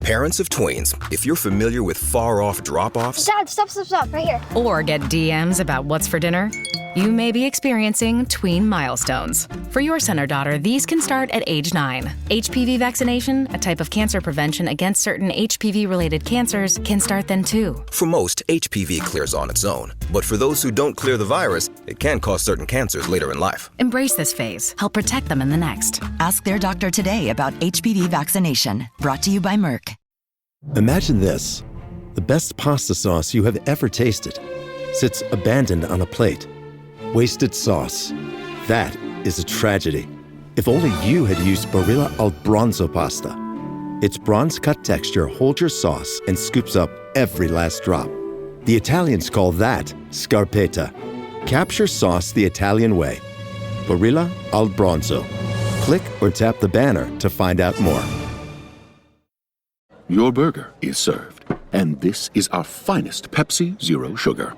Parents of tweens, if you're familiar with far-off drop-offs... Dad, stop, right here. Or get DMs about what's for dinner, you may be experiencing tween milestones. For your son or daughter, these can start at age 9. HPV vaccination, a type of cancer prevention against certain HPV-related cancers, can start then too. For most, HPV clears on its own. But for those who don't clear the virus, it can cause certain cancers later in life. Embrace this phase. Help protect them in the next. Ask their doctor today about HPV vaccination. Brought to you by Merck. Imagine this. The best pasta sauce you have ever tasted sits abandoned on a plate. Wasted sauce. That is a tragedy. If only you had used Barilla al Bronzo pasta. Its bronze-cut texture holds your sauce and scoops up every last drop. The Italians call that scarpetta. Capture sauce the Italian way. Barilla al Bronzo. Click or tap the banner to find out more. Your burger is served, and this is our finest Pepsi Zero Sugar.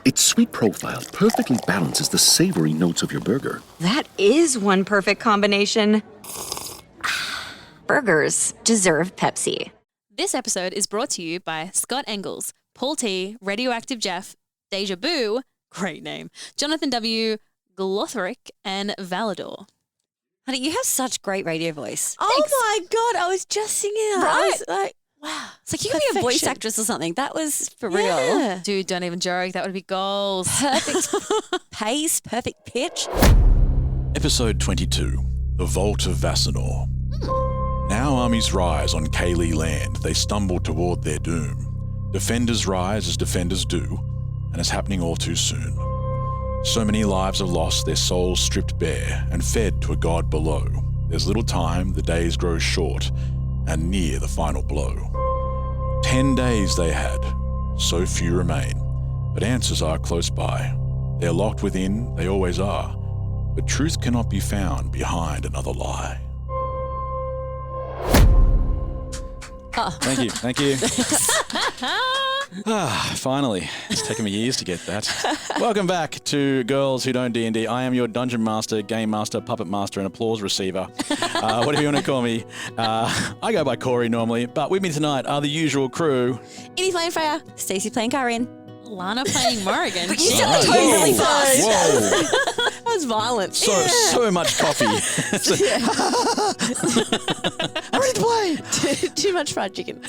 Its sweet profile perfectly balances the savory notes of your burger. That is one perfect combination. Burgers deserve Pepsi. This episode is brought to you by Scott Engels, Paul T, Radioactive Jeff, Deja Boo, great name, Jonathan W, Glotheric, and Valador. Honey, you have such great radio voice. Oh Thanks. my God, I was just singing it. Right? I was like, wow. It's like you could be a voice actress or something. That was for real. Dude, don't even joke. That would be goals. Perfect pace, perfect pitch. Episode 22, The Vault of Vasinor. Now armies rise on Kaa'Riin land. They stumble toward their doom. Defenders rise as defenders do, and it's happening all too soon. So many lives are lost, their souls stripped bare and fed to a god below. There's little time, the days grow short, and near the final blow. 10 days they had, so few remain, but answers are close by. They're locked within, they always are, but truth cannot be found behind another lie. Thank you. Finally. It's taken me years to get that. Welcome back to Girls Who Don't D&D. I am your Dungeon Master, Game Master, Puppet Master, and Applause Receiver. Whatever you want to call me. I go by Cory normally, but with me tonight are the usual crew. Indy playing Freya. Stacey playing Kaa'Riin. Alana playing Morrigan. You said the tone really fast. Whoa. That was violent. So much coffee. I'm ready to play. Too much fried chicken.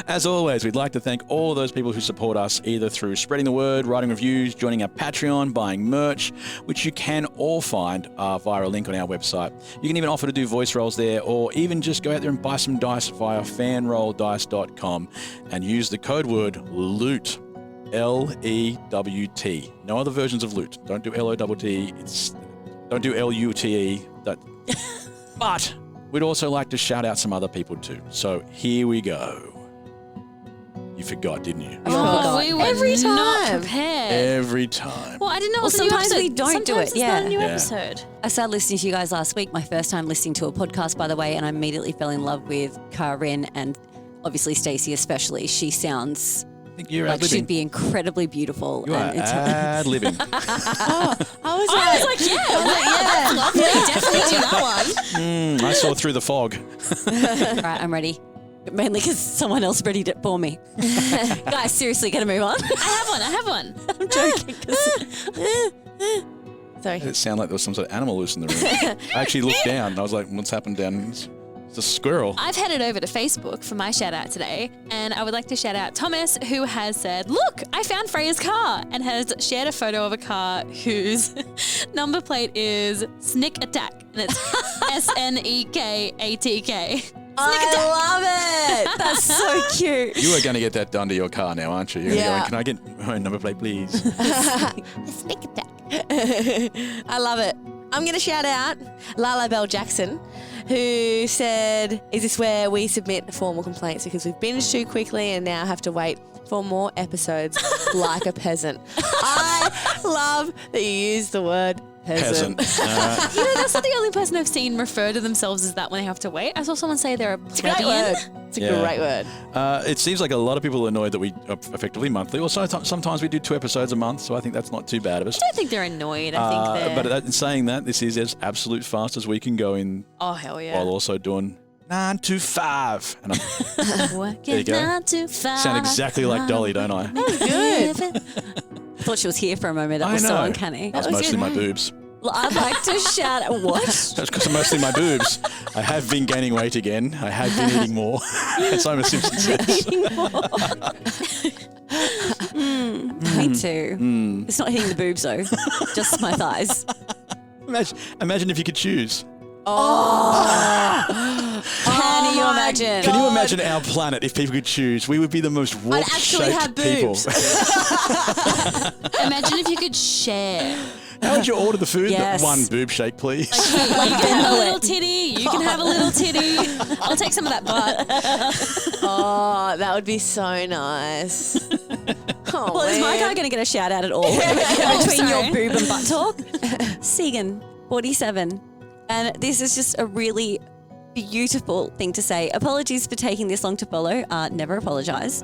As always, we'd like to thank all those people who support us either through spreading the word, writing reviews, joining our Patreon, buying merch, which you can all find via a link on our website. You can even offer to do voice rolls there, or even just go out there and buy some dice via fanrolldice.com and use the code word LOOT. L-E-W-T. No other versions of loot. Don't do L-O-T-T. Don't do L-U-T-E. But we'd also like to shout out some other people too. So here we go. You forgot, didn't you? Oh, we were Every not time. prepared. Every time. Well, I didn't know it was sometimes a new episode. we don't do Sometimes it, it's not a new Yeah. episode. I started listening to you guys last week, my first time listening to a podcast, by the way, and I immediately fell in love with Kaa'Riin and obviously Stacey especially. She sounds I think you're like ad-libbing. she'd be incredibly beautiful. You are and ad-libbing. I was like, yeah, lovely. Definitely do that one. I saw through the fog. Right, I'm ready. Mainly because someone else readied it for me. Guys, seriously, gonna move on? I have one. I'm joking. Sorry. It sounded like there was some sort of animal loose in the room. I actually looked down and I was like, what's happened down? It's a squirrel. I've headed over to Facebook for my shout out today, and I would like to shout out Thomas, who has said, look, I found Freya's car, and has shared a photo of a car whose number plate is Snick Attack, and it's S-N-E-K-A-T-K. I love it. That's so cute. You are going to get that done to your car now, aren't you? You're Yeah. going, can I get my number plate, please? Sneak attack. I love it. I'm going to shout out Lala Bell Jackson, who said, is this where we submit formal complaints because we've binged too quickly and now have to wait for more episodes like a peasant? I love that you use the word peasant. You know, that's not the only person I've seen refer to themselves as that when they have to wait. I saw someone say they're a It's a great plebeian. word. It's a great word. It seems like a lot of people are annoyed that we are effectively monthly. Or sometimes we do 2 episodes a month, so I think that's not too bad of us. I don't think they're annoyed. I think they're... But in saying that, this is as absolute fast as we can go in Oh, hell yeah. while also doing 9 to 5. And I'm, there you Working go. 9 to 5. Sound exactly like Dolly, don't I? Good. I thought she was here for a moment. That I was so know. uncanny. That's mostly my boobs. Well, I'd like to shout at what? That's because of mostly my boobs. I have been gaining weight again. I have been eating more. As Homer Simpson says. Eating more. Me too. It's not hitting the boobs though, just my thighs. Imagine if you could choose. Can you imagine? Can you imagine our planet if people could choose? We would be the most I'd actually have warped-shaped people. boobs. Imagine if you could share. How would you order the food? Yes. One boob shake, please. Like, you can have a little titty. You can have a little titty. I'll take some of that butt. Oh, that would be so nice. Oh, Well, is my man. guy going to get a shout out at all between your sorry. boob and butt talk? Segan, 47. And this is just a really beautiful thing to say. Apologies for taking this long to follow. Never apologise.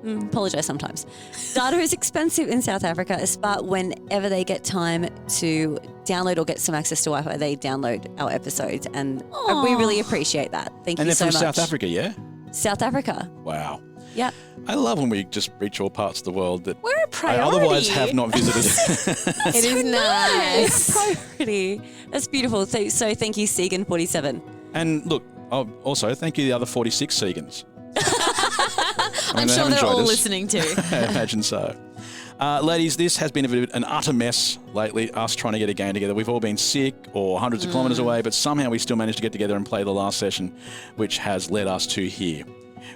Apologise sometimes. Data is expensive in South Africa, but whenever they get time to download or get some access to Wi-Fi, they download our episodes. And we really appreciate that. Thank And you they're so from much. South Africa, yeah? South Africa. Wow. Yep. I love when we just reach all parts of the world that We're a I priority. otherwise have not visited. It is nice. Priority. That's beautiful. So thank you, Segan, 47. And look, also thank you the other 46 Segans. I'm they sure have they're enjoyed all this. listening too. I imagine so. Ladies, this has been an utter mess lately, us trying to get a game together. We've all been sick or hundreds of kilometres away, but somehow we still managed to get together and play the last session, which has led us to here,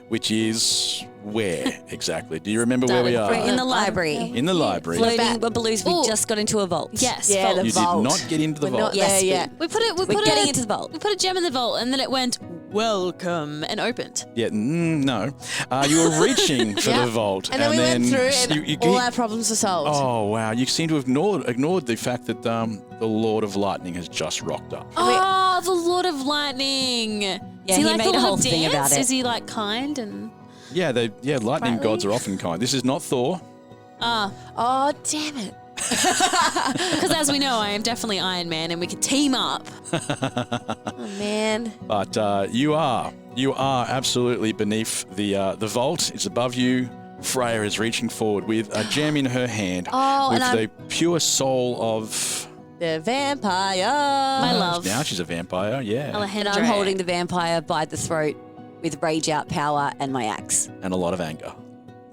which is where exactly? Do you remember where we We're are? in the library. In the library. Floating balloons. We Ooh. just got into a vault. Yes. Yeah, vault. the You vault. did not get into the We're vault. not Yes, there we- yet. We put it. We're getting into the vault. We put a gem in the vault, and then it went welcome and opened. Yeah, no. You were reaching for Yeah. the vault. And then we went through and you- all our problems were solved. Oh, wow. You seem to have ignored the fact that the Lord of Lightning has just rocked up. Oh, the Lord of Lightning. Yeah, Is he he like made the a Lord whole of thing Dance? about it. Is he like kind and? Yeah, lightning Rightly. gods are often kind. This is not Thor. Oh, damn it. Because as we know, I am definitely Iron Man, and we can team up. Oh, man. But you are absolutely beneath the vault. It's above you. Freya is reaching forward with a gem in her hand Oh, with and the pure soul of... The vampire. My love. Now she's a vampire, yeah. And Alejandro. I'm holding the vampire by the throat with rage out power and my axe. And a lot of anger.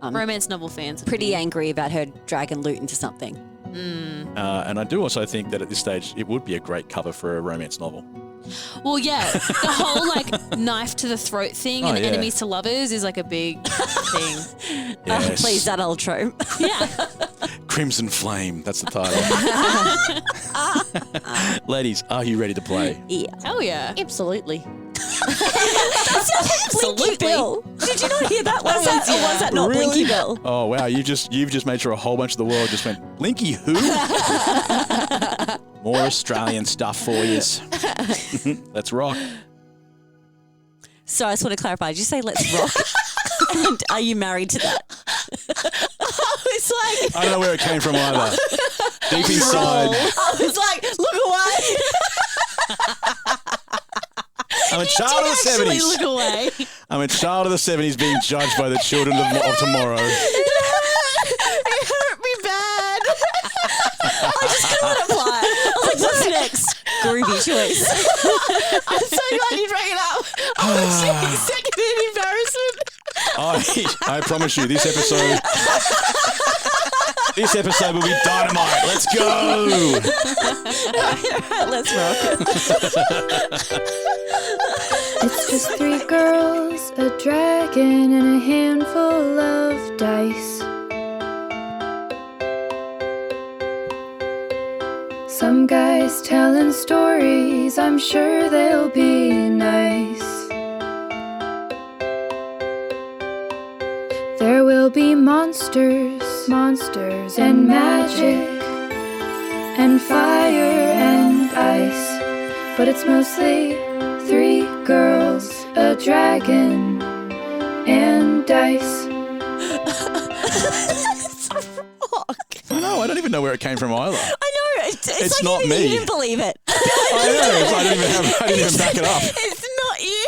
Romance novel fans. Pretty angry about her dragon loot into something. And I do also think that at this stage, it would be a great cover for a romance novel. Well, yeah, the whole like knife to the throat thing and Oh, yeah. enemies to lovers is like a big thing. Yes. Please, that old trope. Yeah. Crimson Flame, that's the title. Ladies, are you ready to play? Yeah. Hell yeah. Absolutely. Blinky Bill. Did you not hear that? Was that not Really? Blinky Bill? Oh, wow, you've just made sure a whole bunch of the world just went, Blinky who? More Australian stuff for yous. Let's rock. So I just want to clarify. Did you say let's rock? And are you married to that? It's like, I don't know where it came from either. Deep inside. I was like, look away. I'm a child of the Actually 70s. look away. I'm a child of the 70s being judged by the children of tomorrow. It hurt me bad. I just couldn't let it fly. I was like, what's next? Groovy choice. I'm so glad you brought it up. I was second in embarrassment. I promise you, this episode will be dynamite. Let's go. Let's rock. It's just 3 girls, a dragon, and a handful of dice. Some guys telling stories, I'm sure they'll be nice. There will be monsters, and magic, and fire and ice. But it's mostly 3 girls, a dragon, and dice. I know. I don't even know where it came from either. I know. It's It's like not you me. didn't believe it. I know. I didn't even back it up. It's not you.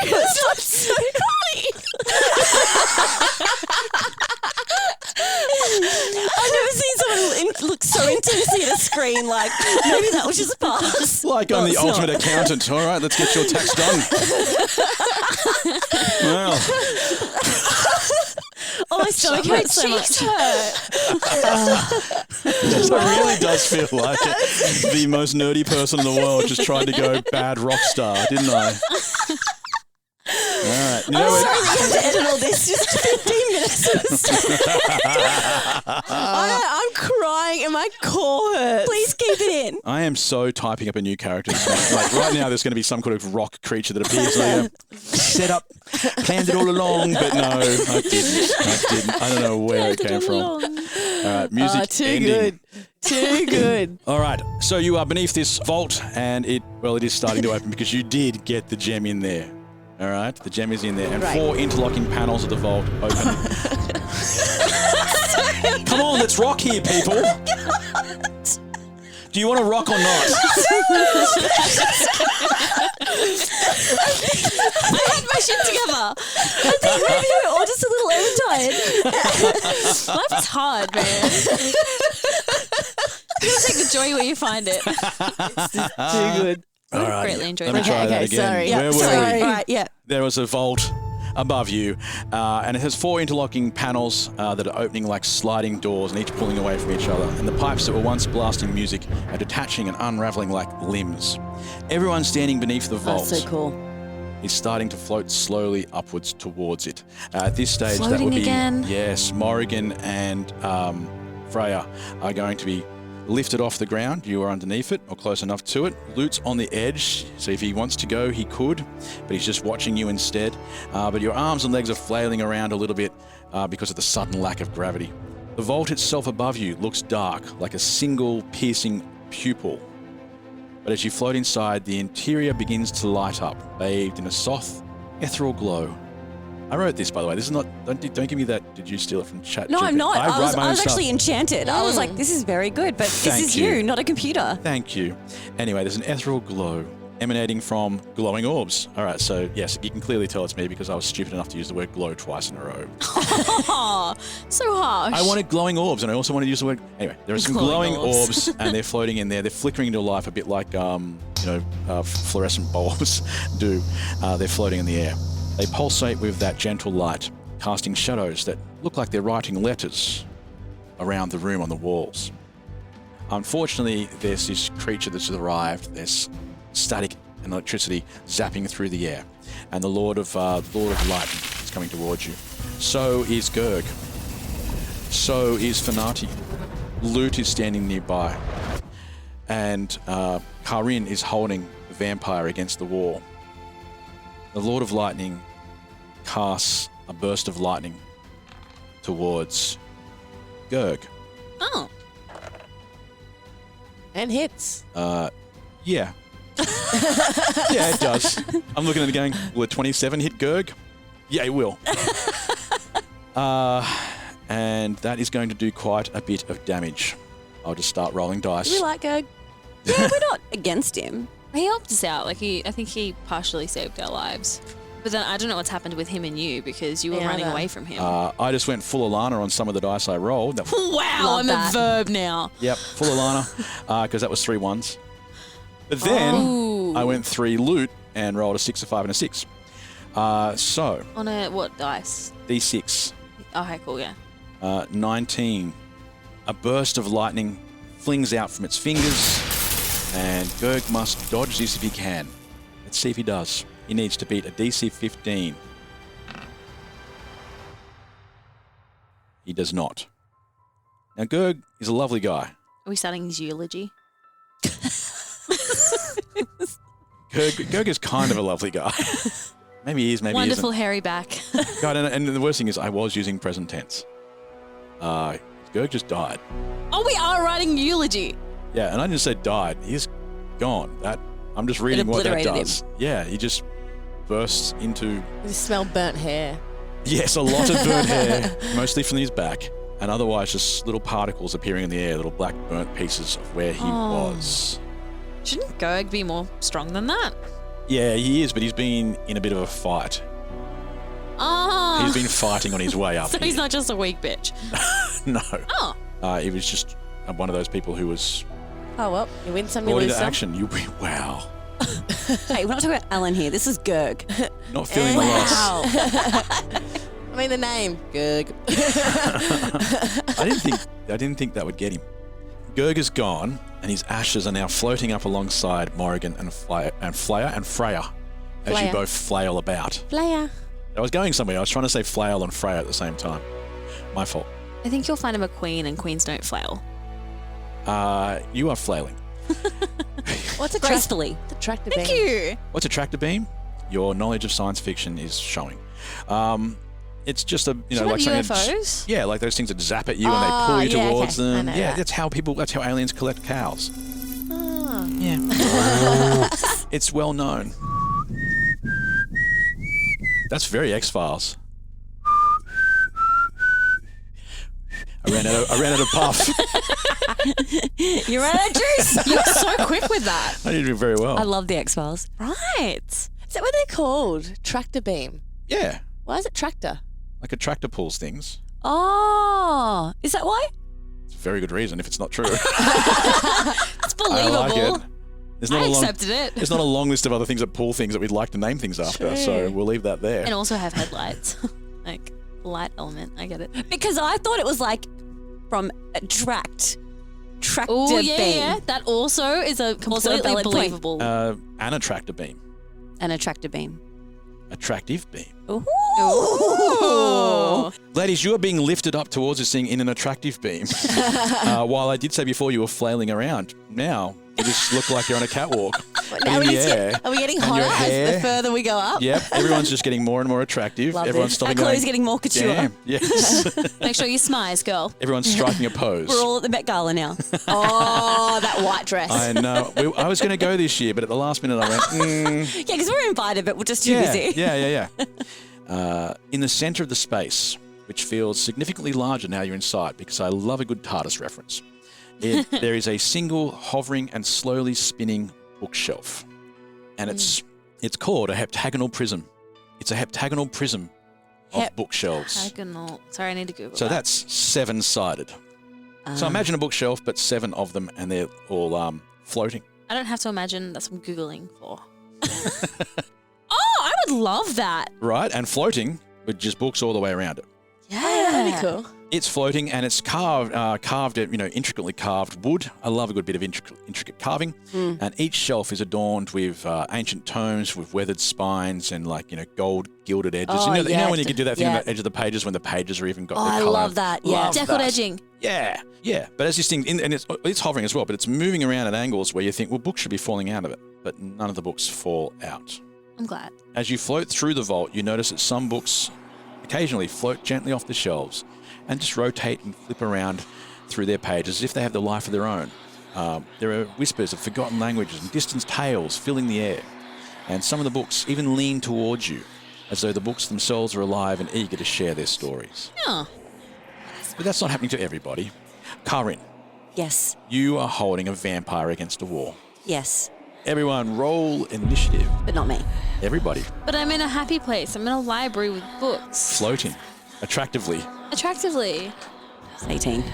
been like, maybe that was just pass. Like I'm the ultimate accountant. All right, let's get your tax done. Well. Oh, my stomach hurts so much. It really does feel like it. The most nerdy person in the world just tried to go bad rock star, didn't I? All right. You know sorry we have to edit all this. Just 15 minutes. I'm crying and my core hurts. Please keep it in. I am so typing up a new character. Like right now, there's going to be some kind of rock creature that appears. And set up, planned it all along, but no, I didn't. I don't know where it came from. All right, music too ending. good. Too good. All right, so you are beneath this vault, and it is starting to open because you did get the gem in there. All right, the gem is in there, and 4 interlocking panels of the vault open. Come on, let's rock here, people. Do you want to rock or not? I had my shit together. I think maybe we're all just a little overtired. Life is hard, man. You gotta take the joy where you find it. It's just too good. All right, greatly enjoyed let me try that again. Sorry. Where were Sorry. we? All right, yeah. There was a vault above you, and it has 4 interlocking panels that are opening like sliding doors and each pulling away from each other. And the pipes that were once blasting music are detaching and unraveling like limbs. Everyone standing beneath the vault That's so cool. is starting to float slowly upwards towards it. At this stage, that Floating would be again? Yes, Morrigan and Freya are going to be lifted off the ground. You are underneath it or close enough to it. Lute's on the edge, so if he wants to go, he could, but he's just watching you instead. But your arms and legs are flailing around a little bit because of the sudden lack of gravity. The vault itself above you looks dark, like a single piercing pupil. But as you float inside, the interior begins to light up, bathed in a soft, ethereal glow. I wrote this, by the way. This is not. Don't give me that. Did you steal it from chat? No, I'm not. I was stuff. actually enchanted. I was like, this is very good, but this is you, not a computer. Thank you. Anyway, there's an ethereal glow emanating from glowing orbs. All right, so yes, you can clearly tell it's me because I was stupid enough to use the word glow twice in a row. So harsh. I wanted glowing orbs, and I also wanted to use the word. Anyway, there are some glowing orbs, and they're floating in there. They're flickering into life a bit like fluorescent bulbs do. They're floating in the air. They pulsate with that gentle light, casting shadows that look like they're writing letters around the room on the walls. Unfortunately, there's this creature that's arrived. There's static and electricity zapping through the air, and the Lord of Lightning is coming towards you. So is Gurg. So is Fanati. Lute is standing nearby, and Kaa'Riin is holding the vampire against the wall. The Lord of Lightning casts a burst of lightning towards Gurg. Oh. And hits. Yeah. Yeah, it does. I'm looking at it going, will a 27 hit Gurg? Yeah, it will. And that is going to do quite a bit of damage. I'll just start rolling dice. We like Gurg. Yeah, we're not against him. He helped us out. I think he partially saved our lives. But then I don't know what's happened with him and you because you were running away from him. I just went full Alana on some of the dice I rolled. Wow, I'm a verb now. Yep, full Alana, because that was 3 1s. But then I went 3 loot and rolled a 6, a 5, and a 6. So on a what dice? D6. Okay, cool, yeah. 19. A burst of lightning flings out from its fingers, and Gurg must dodge this if he can. Let's see if he does. He needs to beat a DC 15. He does not. Now, Gurg is a lovely guy. Are we starting his eulogy? Gurg is kind of a lovely guy. Maybe he is, maybe Wonderful he isn't. hairy back. God, and the worst thing is I was using present tense. Gurg just died. Oh, we are writing eulogy. Yeah, and I didn't say died. He's gone. I'm just reading what that does. Yeah, he just bursts into... You smell burnt hair. Yes, a lot of burnt hair, mostly from his back, and otherwise just little particles appearing in the air, little black burnt pieces of where he was. Shouldn't Gurg be more strong than that? Yeah, he is, but he's been in a bit of a fight. Oh. He's been fighting on his way up So here. he's not just a weak bitch. No. Oh. He was just one of those people who was Oh, well, you win some, you Brought lose into some. action. Wow. Hey, we're not talking about Alan here. This is Gerg. Not feeling the loss. I mean, the name. Gerg. I didn't think that would get him. Gerg is gone, and his ashes are now floating up alongside Morrigan and Freya as you both flail about. Freya. I was going somewhere. I was trying to say flail and Freya at the same time. My fault. I think you'll find him a queen, and queens don't flail. You are flailing. What's a Gracefully. tractor Thank beam? you. What's a tractor beam? Your knowledge of science fiction is showing. It's just a like something UFOs? Yeah, like those things that zap at you and they pull you towards okay. them. I know Yeah, that. that's how aliens collect cows. Oh. Yeah. It's well known. That's very X-Files. I ran out of puff. You ran out of juice. You're so quick with that. I did do very well. I love the X-Files. Right. Is that what they're called? Tractor beam. Yeah, Why is it tractor? like a tractor pulls things. Oh, is that why? It's a very good reason if it's not true. It's believable. I like it. There's not I a long, accepted it. There's not a long list of other things that pull things that we'd like to name things after, so we'll leave that there. And also have headlights. Like, light element. I get it. Because I thought it was like from tractor Oh, yeah, beam. yeah. That also is a completely valid point. believable. An attractor beam. An attractor beam. Attractive beam. Ooh. Ladies, you are being lifted up towards this thing in an attractive beam. While I did say before you were flailing around, now you just look like you're on a catwalk. Now in the we air. are we getting And hotter your hair- as the further we go up? Yep, everyone's just getting more and more attractive. Love Everyone's this. stopping Our clothes going, getting more couture. damn, yes. Make sure you smize, girl. Everyone's striking a pose. We're all at the Met Gala now. Oh, that white dress. I know. I was going to go this year, but at the last minute I went, Yeah, because we're invited, but we're just too yeah, busy. yeah. In the centre of the space, which feels significantly larger now you're inside, because I love a good TARDIS reference, there is a single hovering and slowly spinning bookshelf. And it's called a heptagonal prism. It's a heptagonal prism of bookshelves. Hexagonal. Sorry, I need to Google So that. that's 7-sided. So imagine a bookshelf, but 7 of them, and they're all floating. I don't have to imagine. That's what I'm Googling for. Oh, I would love that. Right? And floating with just books all the way around it. Yeah. That'd be cool. It's floating and it's carved, intricately carved wood. I love a good bit of intricate carving. And each shelf is adorned with ancient tomes with weathered spines and gold gilded edges. Oh, you know yeah. when you can do that thing Yeah. on the edge of the pages when the pages are even got Oh, the I colour. love that. Yeah. Deckled edging. Yeah. But as this thing, and it's hovering as well, but it's moving around at angles where you think, well, books should be falling out of it. But none of the books fall out. I'm glad. As you float through the vault, you notice that some books occasionally float gently off the shelves and just rotate and flip around through their pages as if they have the life of their own. There are whispers of forgotten languages and distant tales filling the air. And some of the books even lean towards you, as though the books themselves are alive and eager to share their stories. Oh. But that's not happening to everybody. Kaa'Riin, Yes. you are holding a vampire against a wall. Yes. Everyone roll initiative. But not me. Everybody. But I'm in a happy place. I'm in a library with books. Floating. Attractively. Attractively. It's 18.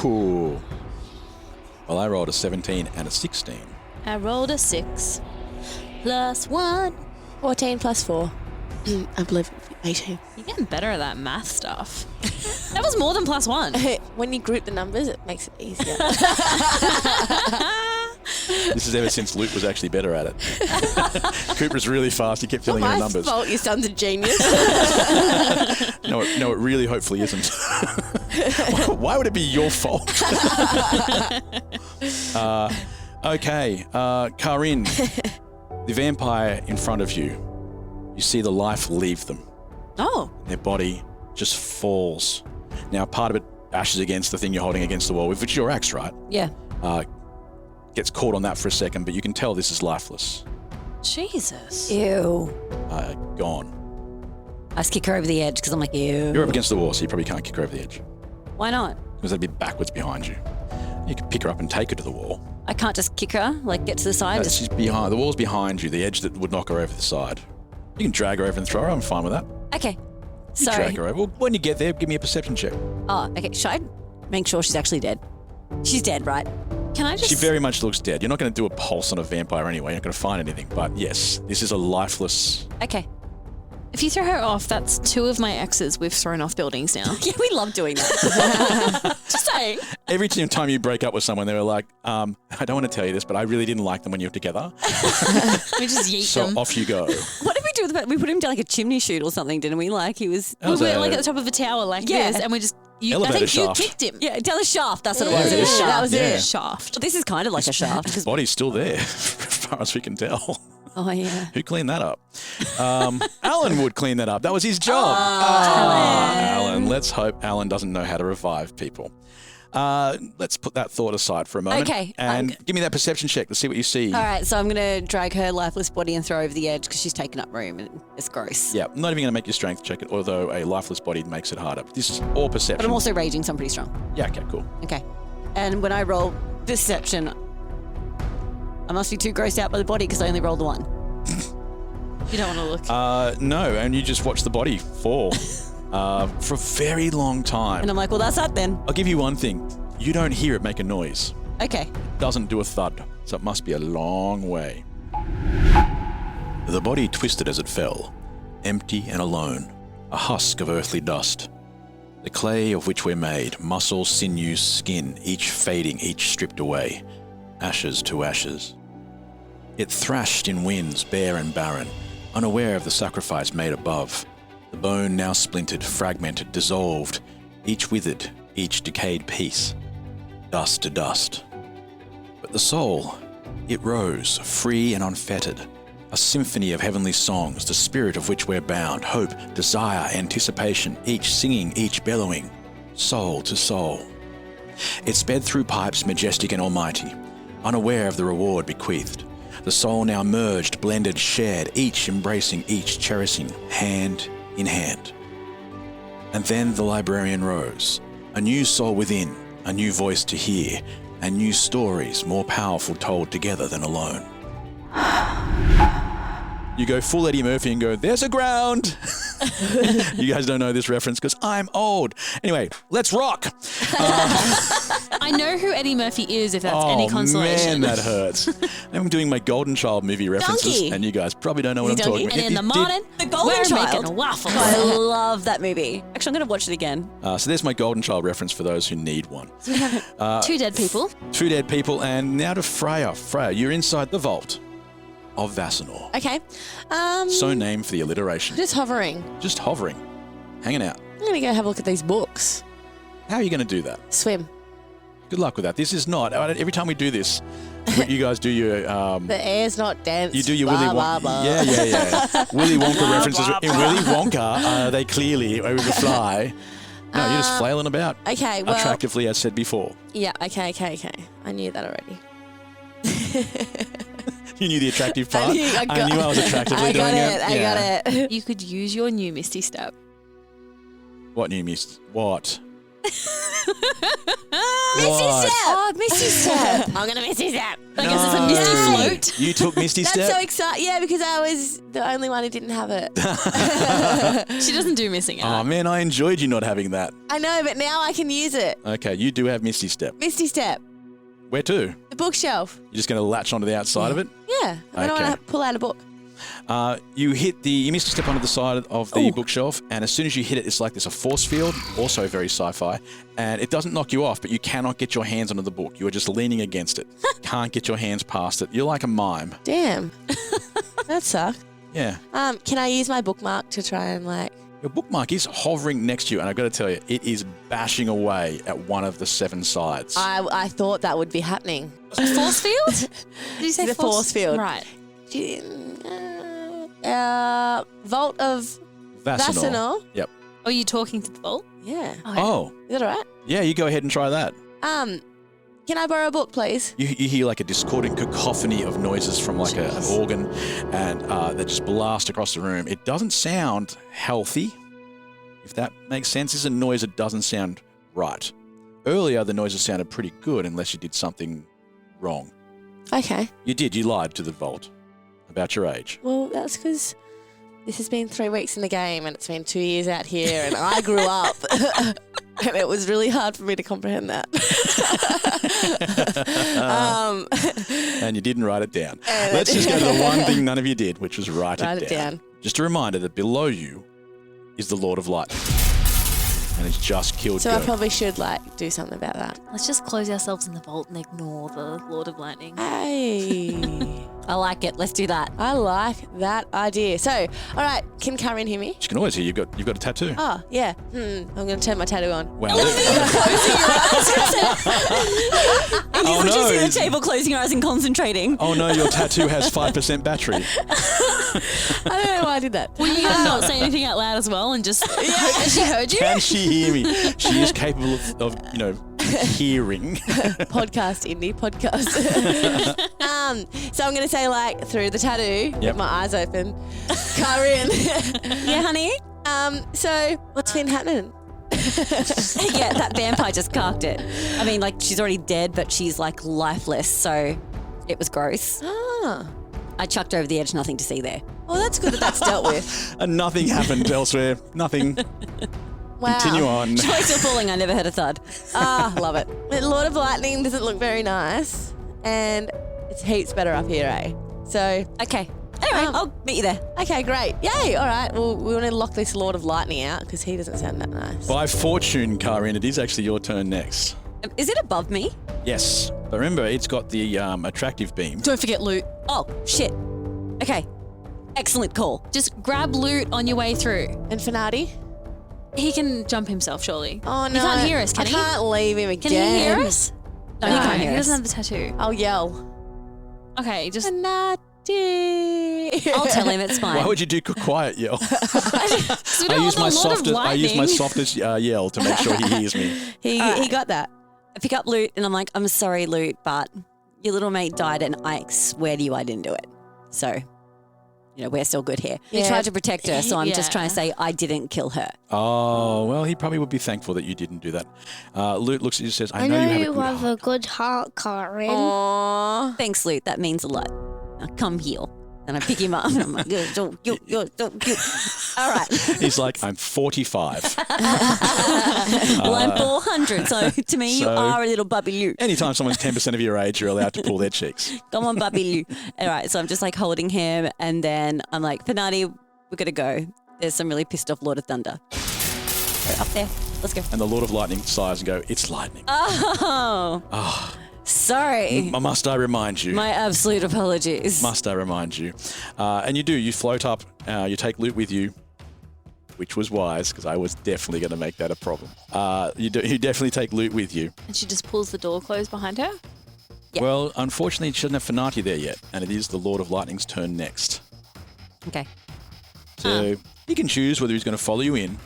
Ooh. Well, I rolled a 17 and a 16. I rolled a 6. +1. 14 plus 4. I believe 18. You're getting better at that math stuff. That was more than +1. When you group the numbers, it makes it easier. This is ever since Luke was actually better at it. Cooper's really fast. He kept filling in the My numbers. fault, your son's a genius. No, it really hopefully isn't. Why would it be your fault? Okay, Kaa'Riin, the vampire in front of you, you see the life leave them. Oh. Their body just falls. Now, part of it bashes against the thing you're holding against the wall, which is your axe, right? Yeah. Gets caught on that for a second, but you can tell this is lifeless. Jesus. Ew. Gone. I just kick her over the edge because I'm like, ew. You're up against the wall, so you probably can't kick her over the edge. Why not? Because that'd be backwards behind you. You could pick her up and take her to the wall. I can't just kick her, like get to the side. Just... She's behind. The wall's behind you, the edge that would knock her over the side. You can drag her over and throw her. I'm fine with that. Okay. You Sorry. drag her over. Well, when you get there, give me a perception check. Oh, okay. Should I make sure she's actually dead? She's dead, right? Can I just... She very much looks dead. You're not going to do a pulse on a vampire anyway. You're not going to find anything. But yes, this is a lifeless... Okay. If you throw her off, that's 2 of my exes we've thrown off buildings now. Yeah, we love doing that. Just saying. Every time you break up with someone, they were like, I don't want to tell you this, but I really didn't like them when you were together. We just yeet so them. off you go. What did we do with that? We put him down like a chimney chute or something, didn't we? Like he was... We were like at the top of a tower like this, and we just... I Elevator think shaft. you kicked him. Yeah, down the shaft. That's what it was. It was shaft. That was Yeah. it. Shaft. This is kind of like a shaft. His body's still there, as far as we can tell. Oh, yeah. Who cleaned that up? Alan would clean that up. That was his job. Alan. Let's hope Alan doesn't know how to revive people. Let's put that thought aside for a moment. Okay. And give me that perception check. Let's see what you see. All right, so I'm going to drag her lifeless body and throw her over the edge because she's taken up room and it's gross. Yeah, I'm not even going to make you strength check it, although a lifeless body makes it harder. But this is all perception. But I'm also raging, so I'm pretty strong. Yeah, okay, cool. Okay. And when I roll deception, I must be too grossed out by the body because I only rolled the 1. You don't want to look. No, and you just watch the body fall for a very long time. And I'm like, well, that's that then. I'll give you one thing. You don't hear it make a noise. Okay. It doesn't do a thud, so it must be a long way. The body twisted as it fell, empty and alone, a husk of earthly dust. The clay of which we're made, muscle, sinews, skin, each fading, each stripped away, ashes to ashes. It thrashed in winds bare and barren, unaware of the sacrifice made above. The bone now splintered, fragmented, dissolved, each withered, each decayed piece. Dust to dust. But the soul, it rose, free and unfettered, a symphony of heavenly songs, the spirit of which we're bound, hope, desire, anticipation, each singing, each bellowing, soul to soul. It sped through pipes majestic and almighty, unaware of the reward bequeathed. The soul now merged, blended, shared, each embracing, each cherishing, hand in hand. And then the librarian rose, a new soul within, a new voice to hear, and new stories more powerful told together than alone. You go full Eddie Murphy and go, there's a ground. You guys don't know this reference because I'm old. Anyway, let's rock. I know who Eddie Murphy is, if that's any consolation. Man, that hurts. I'm doing my Golden Child movie references, Donkey. and you guys probably don't know what I'm talking about. And in the morning, The Golden we're Child. making waffles. I love that movie. Actually, I'm going to watch it again. So there's my Golden Child reference for those who need one. 2 dead people. 2 dead people, and now to Freya. Freya, you're inside the vault of Vasinor. Okay. So named for the alliteration. Just hovering. Just hovering, hanging out. I'm going to go have a look at these books. How are you going to do that? Swim. Good luck with that. This is not, every time we do this, you guys do your... The air's not dense. You do your blah, Willy blah, Wonka. blah. Yeah. Willy Wonka references. In Willy Wonka, they clearly over the fly. No, you're just flailing about. Okay, well... Attractively, as said before. Yeah, okay. I knew that already. You knew the attractive part. I knew I was attractively doing it. I got it. You could use your new Misty Step. What new Misty? What? Misty What? Step! Oh, Misty Step. I'm going to Misty Step. I guess it's a Misty float. You took Misty That's Step? so exciting. Yeah, because I was the only one who didn't have it. She doesn't do missing Oh out. man, I enjoyed you not having that. I know, but now I can use it. Okay, you do have Misty Step. Misty Step. Where to? The bookshelf. You're just going to latch onto the outside of it? Yeah. I don't Okay. want to pull out a book. You Misty Step onto the side of the bookshelf, and as soon as you hit it, it's like there's a force field, also very sci-fi, and it doesn't knock you off, but you cannot get your hands onto the book. You are just leaning against it. Can't get your hands past it. You're like a mime. Damn. That sucked. Yeah. Can I use my bookmark to try and Your bookmark is hovering next to you, and I've got to tell you, it is bashing away at one of the 7 sides. I thought that would be happening. Force field? Did you say The force field. Right. Vault of Vasinor. Yep. Are you talking to the vault? Yeah. Oh. Is that all right? Yeah, you go ahead and try that. Can I borrow a book, please? You hear like a discordant cacophony of noises from like an organ, and they just blast across the room. It doesn't sound healthy, if that makes sense. It's a noise that doesn't sound right. Earlier, the noises sounded pretty good unless you did something wrong. Okay. You did. You lied to the vault about your age. Well, that's because this has been 3 weeks in the game and it's been 2 years out here and I grew up. And it was really hard for me to comprehend that. And you didn't write it down. Let's just go to the one thing none of you did, which was write it down. Just a reminder that below you is the Lord of Lightning. And it's just killed So Go. I probably should do something about that. Let's just close ourselves in the vault and ignore the Lord of Lightning. Hey. I like it. Let's do that. I like that idea. So, all right, can Kaa'Riin hear me? She can always hear you've got a tattoo. Oh, yeah. I'm going to turn my tattoo on. Wow. Oh, no. Just at the table closing your eyes and concentrating. Oh no, your tattoo has 5% battery. I don't know why I did that. Were you going to not say anything out loud as well and just hope that she heard you? Can she hear me? She is capable of hearing. Podcast, Indy, podcast. So I'm going to say, through the tattoo, with my eyes open, Kaa'Riin. Yeah, honey? So what's been happening? Yeah, that vampire just carked it. I mean, she's already dead, but she's, lifeless, so it was gross. Ah. I chucked her over the edge, nothing to see there. Well, that's good that that's dealt with. And nothing happened elsewhere. Nothing. Wow. Continue on. She's probably still falling. I never heard a thud. Love it. The Lord of Lightning doesn't look very nice, and it's heaps better up here, eh? So, okay. Anyway, I'll meet you there. Okay, great. Yay. All right. Well, we want to lock this Lord of Lightning out because he doesn't sound that nice. By fortune, Kaa'Riin, it is actually your turn next. Is it above me? Yes. But remember, it's got the attractive beam. Don't forget loot. Oh, shit. Okay. Excellent call. Just grab loot on your way through. And Fanati? He can jump himself, surely. Oh, no. He can't hear us, can he? I can't leave him again. Can he hear us? No, he can't hear He us. doesn't have the tattoo. I'll yell. Okay, just... Fanati. I'll tell him it's fine. Why would you do quiet yell? I use my softest yell to make sure he hears me. He got that. I pick up loot and I'm like, I'm sorry, loot, but your little mate died and I swear to you I didn't do it. So, we're still good here. He tried to protect her, so I'm just trying to say I didn't kill her. Oh, well, he probably would be thankful that you didn't do that. Loot looks at you and says, I know you have a good heart. a good heart, Kaa'Riin. Aww. Thanks, loot. That means a lot. Now come heal. And I pick him up and I'm like, don't. All right. He's like, I'm 45. Well, I'm 400, so to me you are a little Bubby Lou. Anytime someone's 10% of your age, you're allowed to pull their cheeks. Come on, Bubby Lou. All right, so I'm just holding him and then I'm like, Fanati, we're going to go. There's some really pissed off Lord of Thunder. So up there. Let's go. And the Lord of Lightning sighs and go, it's lightning. Oh. Sorry. Must I remind you? My absolute apologies. Must I remind you? And you do. You float up. You take loot with you, which was wise because I was definitely going to make that a problem. You definitely take loot with you. And she just pulls the door closed behind her? Yeah. Well, unfortunately, she doesn't have Fanati there yet, and it is the Lord of Lightning's turn next. Okay. So he can choose whether he's going to follow you in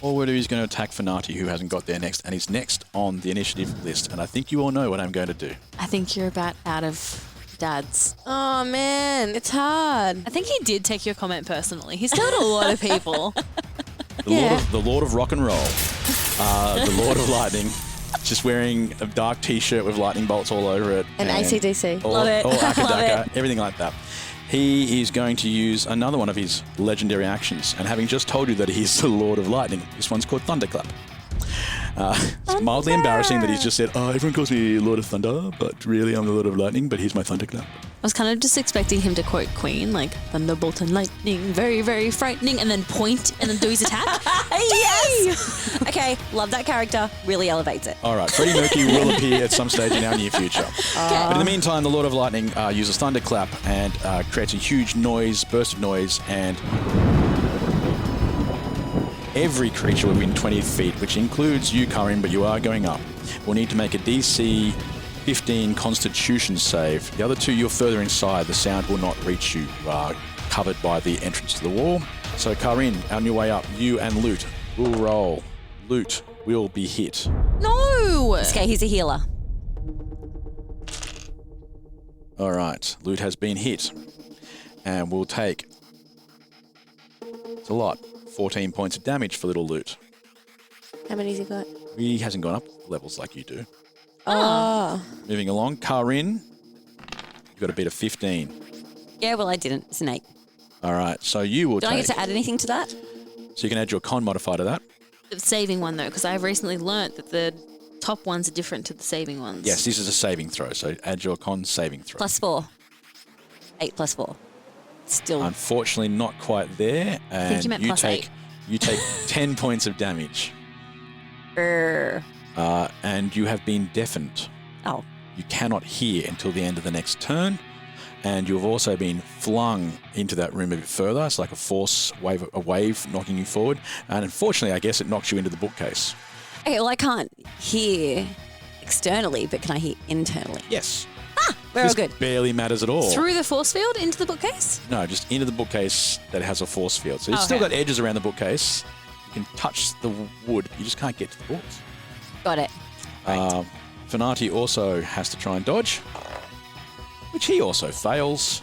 or whether he's going to attack Fanati, who hasn't got there next, and he's next on the initiative list. And I think you all know what I'm going to do. I think you're about out of dads. Oh, man. It's hard. I think he did take your comment personally. He's killed a lot of people. The Lord of Rock and Roll, the Lord of Lightning, just wearing a dark T-shirt with lightning bolts all over it. And AC/DC. Love it. Or Love Akadaka, it. everything like that. He is going to use another one of his legendary actions. And having just told you that he's the Lord of Lightning, this one's called Thunderclap. It's mildly embarrassing that he's just said, everyone calls me Lord of Thunder, but really I'm the Lord of Lightning, but here's my Thunderclap. I was kind of just expecting him to quote Queen, like thunderbolt and lightning, very, very frightening, and then point and then do his attack. Yes! Okay, love that character. Really elevates it. All right, Freddie Mercury will appear at some stage in our near future. But in the meantime, the Lord of Lightning uses Thunderclap and creates a huge burst of noise, and every creature within 20 feet, which includes you, Kaa'Riin, but you are going up, will need to make a DC 15 Constitution save. The other two, you're further inside. The sound will not reach you. You are covered by the entrance to the wall. So, Kaa'Riin, on your way up, you and Loot will roll. Loot will be hit. No! Okay, he's a healer. All right, Loot has been hit. And we'll take, it's a lot, 14 points of damage for little Loot. How many's he got? He hasn't gone up levels like you do. Oh. Moving along, Kaa'Riin, you've got a beat of 15. Yeah, well, I didn't. It's an 8. All right, so you will Do take... I get to add anything to that? So you can add your con modifier to that. The saving one, though, because I've recently learnt that the top ones are different to the saving ones. Yes, this is a saving throw, so add your con saving throw. +4. 8 + 4. Still. Unfortunately, not quite there. And I think you meant +8. You take 10 points of damage. And you have been deafened. Oh. You cannot hear until the end of the next turn. And you've also been flung into that room a bit further. It's like a wave knocking you forward. And unfortunately, I guess it knocks you into the bookcase. Okay, well, I can't hear externally, but can I hear internally? Yes. We're all good. Barely matters at all. Through the force field into the bookcase? No, just into the bookcase that has a force field. So you've still got edges around the bookcase. You can touch the wood. You just can't get to the books. Got it. Right. Finati also has to try and dodge, which he also fails.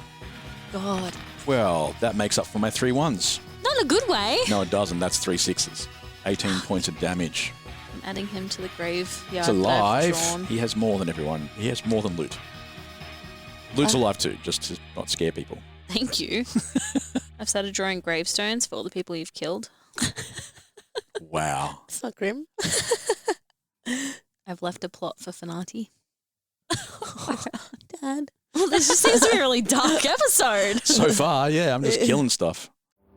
God. Well, that makes up for my 3 1s. Not in a good way. No, it doesn't. That's 3 6s. 18 points of damage. I'm adding him to the graveyard. He's alive. He has more than everyone. He has more than loot. Loot's alive too, just to not scare people. Thank you. I've started drawing gravestones for all the people you've killed. Wow. It's not grim. I've left a plot for Finati. Dad. Well, this just seems to be a really dark episode. So far, yeah, I'm just killing stuff.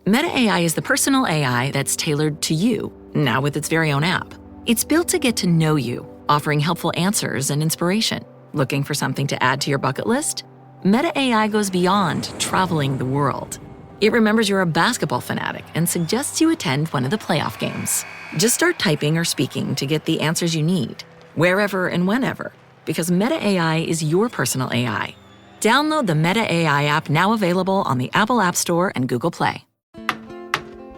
Meta AI is the personal AI that's tailored to you, now with its very own app. It's built to get to know you, offering helpful answers and inspiration. Looking for something to add to your bucket list? Meta AI goes beyond traveling the world. It remembers you're a basketball fanatic and suggests you attend one of the playoff games. Just start typing or speaking to get the answers you need, wherever and whenever, because Meta AI is your personal AI. Download the Meta AI app, now available on the Apple App Store and Google Play.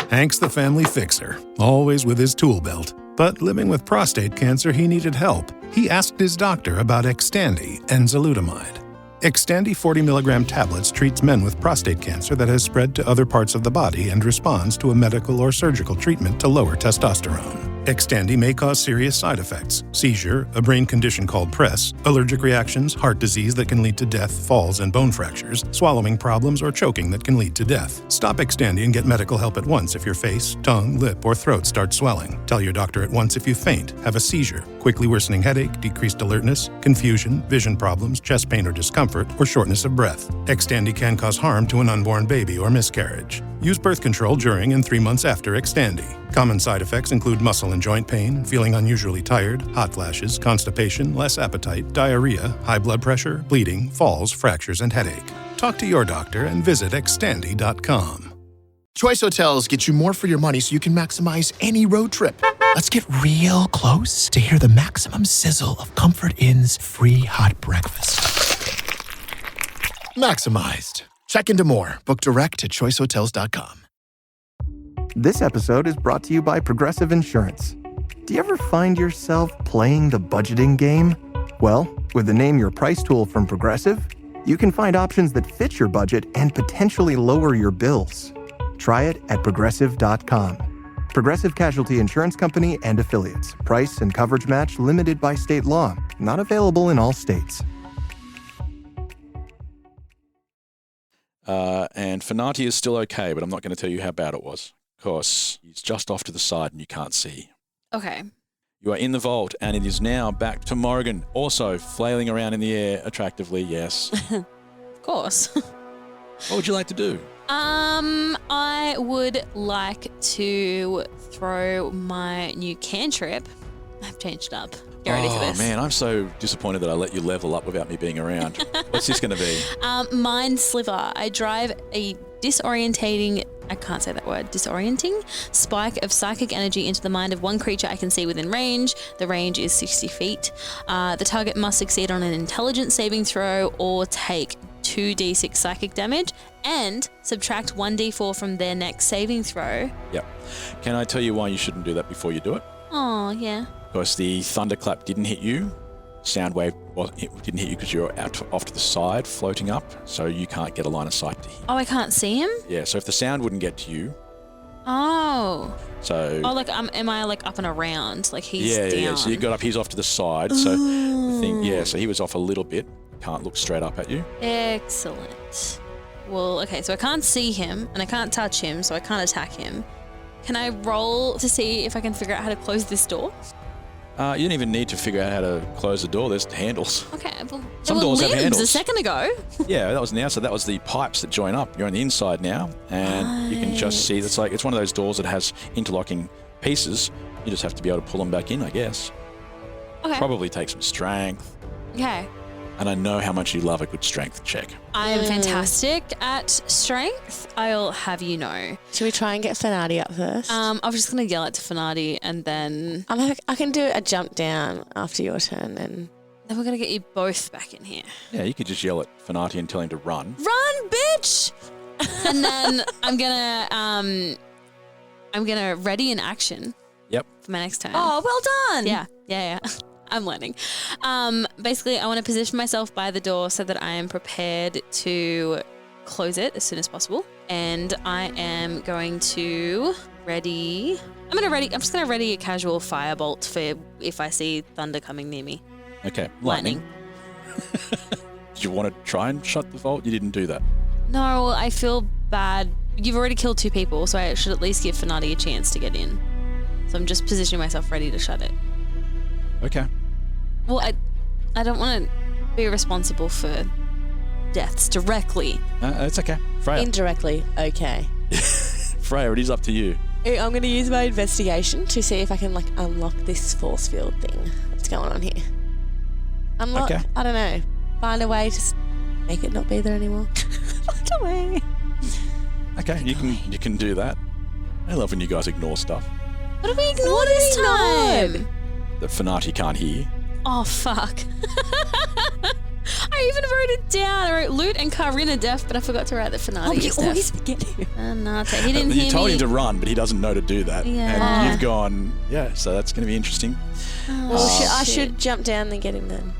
Hank's the family fixer, always with his tool belt. But living with prostate cancer, he needed help. He asked his doctor about Xtandi and enzalutamide. Xtandi 40 milligram tablets treats men with prostate cancer that has spread to other parts of the body and responds to a medical or surgical treatment to lower testosterone. Xtandi may cause serious side effects: seizure, a brain condition called PRESS, allergic reactions, heart disease that can lead to death, falls and bone fractures, swallowing problems, or choking that can lead to death. Stop Xtandi and get medical help at once if your face, tongue, lip, or throat start swelling. Tell your doctor at once if you faint, have a seizure, quickly worsening headache, decreased alertness, confusion, vision problems, chest pain or discomfort, or shortness of breath. Xtandi can cause harm to an unborn baby or miscarriage. Use birth control during and 3 months after Xtandi. Common side effects include muscle and joint pain, feeling unusually tired, hot flashes, constipation, less appetite, diarrhea, high blood pressure, bleeding, falls, fractures, and headache. Talk to your doctor and visit Xtandi.com. Choice Hotels get you more for your money so you can maximize any road trip. Let's get real close to hear the maximum sizzle of Comfort Inn's free hot breakfast. Maximized. Check into more. Book direct at choicehotels.com. This episode is brought to you by Progressive Insurance. Do you ever find yourself playing the budgeting game? Well, with the Name Your Price tool from Progressive, you can find options that fit your budget and potentially lower your bills. Try it at progressive.com. Progressive Casualty Insurance Company and Affiliates. Price and coverage match limited by state law. Not available in all states. And Finati is still okay, but I'm not going to tell you how bad it was. Of course, he's just off to the side and you can't see. Okay. You are in the vault, and it is now back to Morrigan, also flailing around in the air attractively, yes. Of course. What would you like to do? I would like to throw my new cantrip. I've changed up. Get ready for this. Oh man, I'm so disappointed that I let you level up without me being around. What's this going to be? Mind Sliver. I drive a disorientating spike of psychic energy into the mind of one creature I can see within range. The range is 60 feet. The target must succeed on an intelligence saving throw or take 2d6 psychic damage and subtract 1d4 from their next saving throw. Yep. Can I tell you why you shouldn't do that before you do it? Oh, yeah. Because the thunderclap didn't hit you. Sound wave didn't hit you because you're off to the side, floating up, so you can't get a line of sight to him. Oh, I can't see him? Yeah, so if the sound wouldn't get to you. Oh. So. Oh, like, am I like up and around? Like he's down? Yeah. So you got up, he's off to the side. So the thing, so he was off a little bit. Can't look straight up at you. Excellent. Well, okay, so I can't see him and I can't touch him, so I can't attack him. Can I roll to see if I can figure out how to close this door? You don't even need to figure out how to close the door. There's handles. Okay, well, Some there were doors have limbs handles. a second ago. Yeah, that was now. So that was the pipes that join up. You're on the inside now, and you can just see. It's one of those doors that has interlocking pieces. You just have to be able to pull them back in, I guess. Okay. Probably take some strength. Okay. And I know how much you love a good strength check. I am fantastic at strength. I'll have you know. Should we try and get Fanati up first? I'm just going to yell it to Fanati and then... I can do a jump down after your turn and... Then we're going to get you both back in here. Yeah, you could just yell at Fanati and tell him to run. Run, bitch! And then I'm gonna ready an action. Yep. For my next turn. Oh, well done. Yeah. I'm learning. Basically, I want to position myself by the door so that I am prepared to close it as soon as possible. And I am going to ready... I'm just going to ready a casual firebolt for if I see thunder coming near me. Okay, lightning. Did you want to try and shut the vault? You didn't do that. No, I feel bad. You've already killed 2 people, so I should at least give Fanati a chance to get in. So I'm just positioning myself ready to shut it. Okay. Well, I don't want to be responsible for deaths directly. It's okay. Freya. Indirectly, okay. Freya, it is up to you. I'm going to use my investigation to see if I can unlock this force field thing. What's going on here? Unlock? Okay. I don't know. Find a way to make it not be there anymore. Find a way. Okay, you can do that. I love when you guys ignore stuff. What did we ignore this time? That Fanati can't hear. Oh, fuck. I even wrote it down. I wrote Loot and Kaa'Riin are deaf, but I forgot to write that Fanati is deaf. You always forget him. He didn't hear me. You told him to run, but he doesn't know to do that. Yeah. And you've gone, so that's going to be interesting. I should jump down and get him then.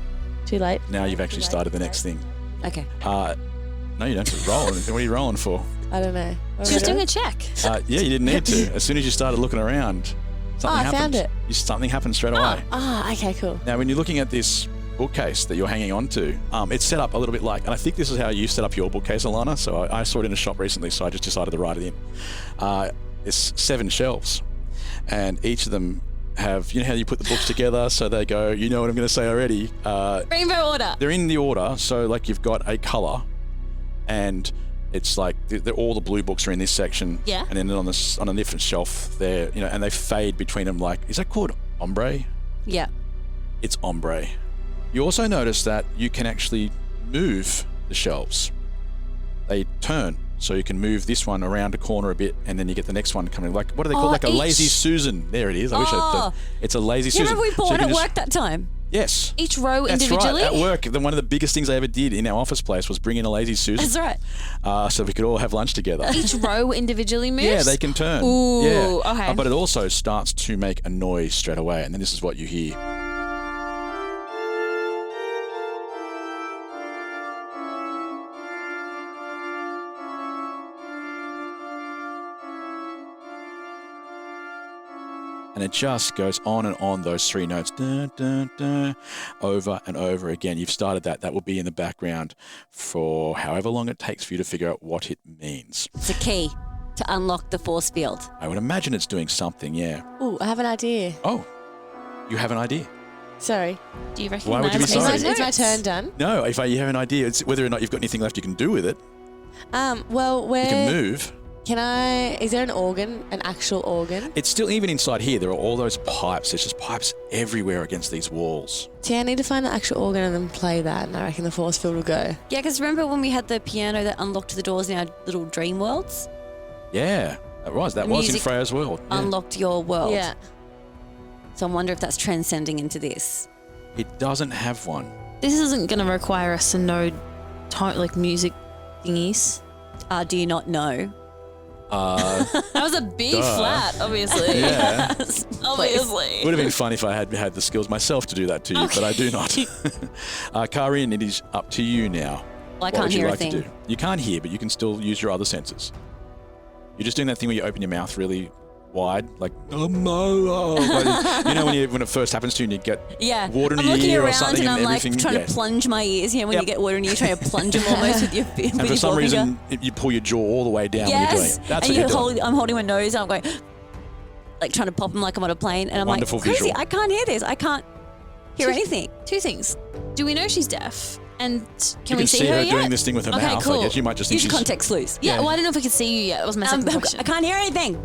Too late. Now you've actually started the next thing. Okay. No, you don't have to roll. What are you rolling for? I don't know. She was doing a check. Yeah, you didn't need to. As soon as you started looking around, something happened. I found it. Something happened straight away. Okay, cool. Now, when you're looking at this bookcase that you're hanging on to, it's set up a little bit and I think this is how you set up your bookcase, Alana. So I saw it in a shop recently, so I just decided to write it in. It's 7 shelves, and each of them have, you know how you put the books together so they go, you know what I'm going to say already. Rainbow order. They're in the order, so you've got a colour, and it's all the blue books are in this section. Yeah. And then on a different shelf there, and they fade between them is that called ombre? Yeah. It's ombre. You also notice that you can actually move the shelves. They turn, so you can move this one around a corner a bit, and then you get the next one coming. What do they call a lazy Susan? There it is. I wish it's a lazy Susan. Remember we bought one at work that time? Yes. Each row That's individually? Right. At work, one of the biggest things I ever did in our office place was bring in a lazy Susan. That's right. So we could all have lunch together. Each row individually moves? Yeah, they can turn. Ooh, yeah. okay. But it also starts to make a noise straight away, and then this is what you hear. And it just goes on and on, those 3 notes, dun, dun, dun, over and over again. You've started that. That will be in the background for however long it takes for you to figure out what it means. It's a key to unlock the force field. I would imagine it's doing something, yeah. Ooh, I have an idea. Oh, you have an idea? Sorry. Do you recognize Why would you be sorry? Is my turn done? No, if you have an idea, it's whether or not you've got anything left you can do with it. Well, where... You can move. Is there an organ, an actual organ? It's still, even inside here, there are all those pipes. There's just pipes everywhere against these walls. See, I need to find the actual organ and then play that, and I reckon the force field will go. Yeah, because remember when we had the piano that unlocked the doors in our little dream worlds? Yeah, that was in Freya's world. Yeah. Unlocked your world. Yeah. So I wonder if that's transcending into this. It doesn't have one. This isn't going to require us to know music thingies. Do you not know? That was a B flat, obviously. Yeah. Obviously. It would have been fun if I had the skills myself to do that to you, but I do not. Kaa'Riin, it is up to you now. Well, I can't hear a thing. To do? You can't hear, but you can still use your other senses. You're just doing that thing where you open your mouth really wide, you know when it first happens to you and you get water in your ear or something, and I'm everything. trying to plunge my ears. You know when you get water in your ear, trying to plunge them almost with your with and for some reason you pull your jaw all the way down when you're doing it. That's what you're doing. I'm holding my nose and I'm going. like trying to pop them like I'm on a plane. And I'm Wonderful like, crazy, visual. I can't hear this. I can't hear anything. Two things. Do we know she's deaf? And can you we can see her yet? doing this thing with her Okay, mouth. cool. I guess you might just think Use she's... context clues. Yeah, well, I don't know if we could see you yet. That was my second question. I can't hear anything.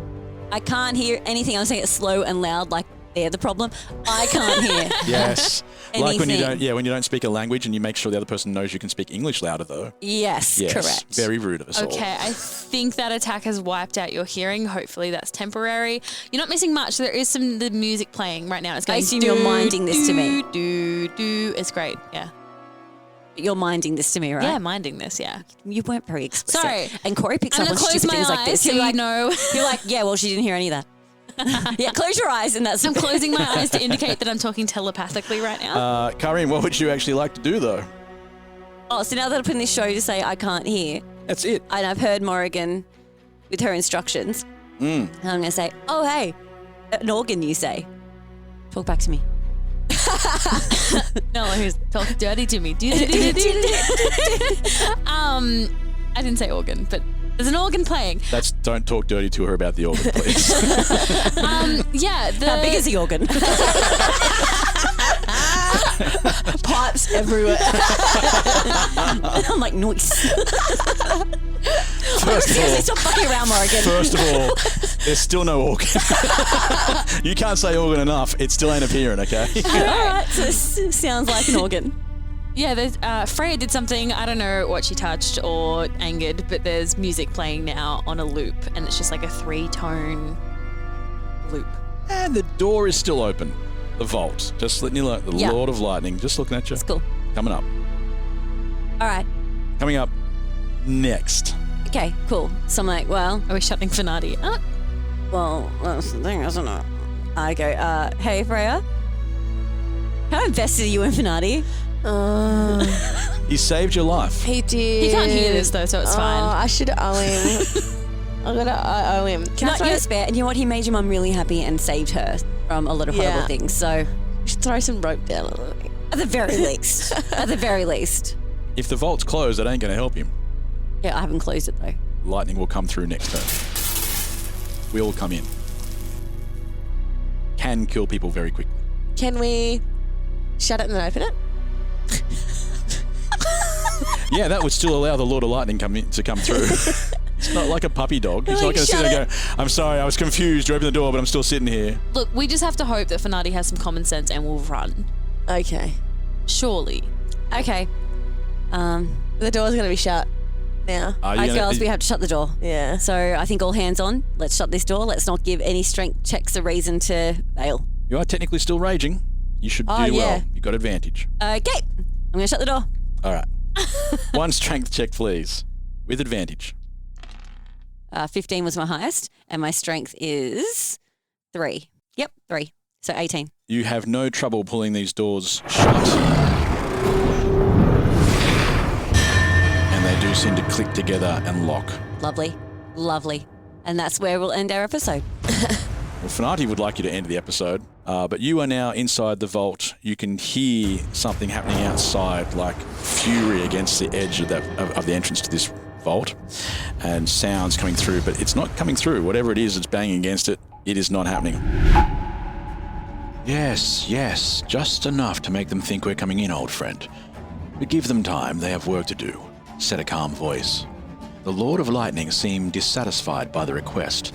I can't hear anything. I'm saying it slow and loud like they're the problem. I can't hear. Yes. Like when you anything. when you don't speak a language and you make sure the other person knows you can speak English louder though. Yes, correct. Very rude of us all. Okay, I think that attack has wiped out your hearing. Hopefully that's temporary. You're not missing much. There is the music playing right now. It's going I assume you're minding this to me. It's great, yeah. You're minding this to me, right? Yeah, minding this, yeah. You weren't very explicit. Sorry. And Cory picks I'm up on gonna close stupid my things like eyes this. so You're like, you know. You're like, yeah, well, she didn't hear any of that. Yeah, close your eyes and that's... I'm closing my eyes to indicate that I'm talking telepathically right now. Kaa'Riin, what would you actually like to do though? Oh, so now that I put in this show to say I can't hear. That's it. And I've heard Morrigan with her instructions. And I'm going to say, oh, hey, an organ you say. Talk back to me. No, who's talk dirty to me. I didn't say organ, but there's an organ playing. Don't talk dirty to her about the organ, please. Yeah. How big is the organ? Pipes everywhere. I'm like, nice. First of all, stop fucking around, Morrigan. First of all, there's still no organ. You can't say organ enough. It still ain't appearing, okay? All right, so this sounds like an organ. Yeah, there's Freya did something, I don't know what she touched or angered, but there's music playing now on a loop, and it's just like a 3-tone loop. And the door is still open. The vault. Just letting you know, the Lord of Lightning, just looking at you. That's cool. Coming up. All right. Coming up next. Okay, cool. So I'm like, well... Are we shutting Finati up? Well, that's the thing, isn't it? I go, hey, Freya? How invested are you in Finati? He saved your life. He did. He can't hear this though, so it's fine. I should owe him. I owe him. Can I throw spare? And you know what? He made your mum really happy and saved her from a lot of horrible things. So we should throw some rope down a little bit. At the very least. At the very least. If the vault's closed, it ain't going to help him. Yeah, I haven't closed it though. Lightning will come through next turn. We'll come in. Can kill people very quickly. Can we shut it and then open it? Yeah, that would still allow the Lord of Lightning to come through. It's not like a puppy dog. He's not going to sit there and go, I'm sorry, I was confused. You opened the door, but I'm still sitting here. Look, we just have to hope that Finati has some common sense and will run. Okay. Surely. Okay. The door's going to be shut now. Girls, we have to shut the door. Yeah. So I think all hands on. Let's shut this door. Let's not give any strength checks a reason to fail. You are technically still raging. You should do well. You got advantage. Okay. I'm going to shut the door. All right. One strength check, please. With advantage. 15 was my highest, and my strength is 3. Yep, 3. So 18. You have no trouble pulling these doors shut. And they do seem to click together and lock. Lovely. Lovely. And that's where we'll end our episode. Well, Finati would like you to end the episode, but you are now inside the vault. You can hear something happening outside, like fury against the edge of the entrance to this vault, and sounds coming through, but it's not coming through. Whatever it is that's banging against it, it is not happening. Yes, just enough to make them think we're coming in, old friend. But give them time, they have work to do, said a calm voice. The Lord of Lightning seemed dissatisfied by the request.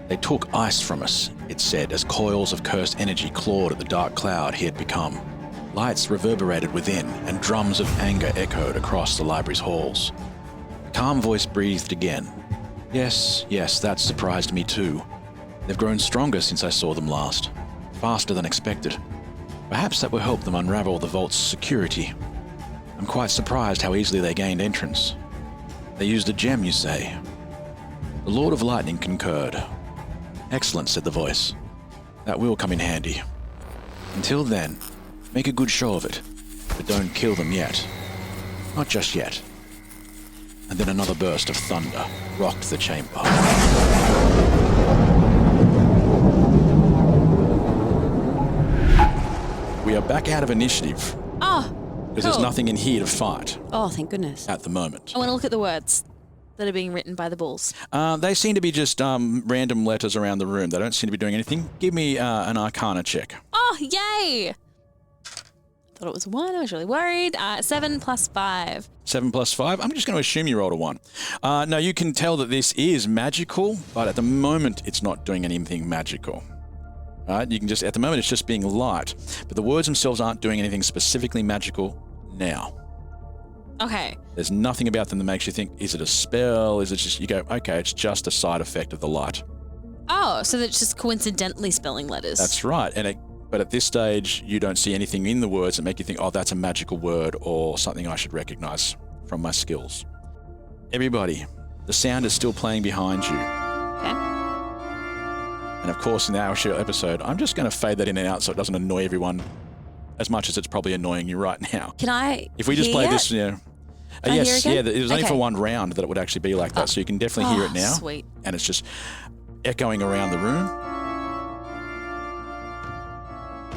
They took ice from us, it said, as coils of cursed energy clawed at the dark cloud he had become. Lights reverberated within, and drums of anger echoed across the library's halls. The calm voice breathed again. Yes, that surprised me too. They've grown stronger since I saw them last. Faster than expected. Perhaps that will help them unravel the vault's security. I'm quite surprised how easily they gained entrance. They used a gem, you say? The Lord of Lightning concurred. Excellent, said the voice. That will come in handy. Until then, make a good show of it, but don't kill them yet. Not just yet. And then another burst of thunder rocked the chamber. We are back out of initiative. Oh, because there's nothing in here to fight Oh, thank goodness. at the moment. I want to look at the words. that are being written by the bulls? They seem to be just random letters around the room. They don't seem to be doing anything. Give me an Arcana check. Oh, yay! Thought it was 1. I was really worried. 7 plus 5. 7 plus 5. I'm just going to assume you rolled a 1. No, you can tell that this is magical, but at the moment it's not doing anything magical. Right? You can just, at the moment it's just being light, but the words themselves aren't doing anything specifically magical now. Okay. There's nothing about them that makes you think, is it a spell? Is it just, you go, okay, it's just a side effect of the light. Oh, so that's just coincidentally spelling letters. That's right. But at this stage, you don't see anything in the words that make you think, oh, that's a magical word or something I should recognize from my skills. Everybody, the sound is still playing behind you. Okay. And of course, in the Hour Show episode, I'm just going to fade that in and out so it doesn't annoy everyone as much as it's probably annoying you right now. Can I If we just hear play it? this, yes, hear it was only Okay. for one round that it would actually be like that, so you can definitely hear it now. Sweet. And it's just echoing around the room.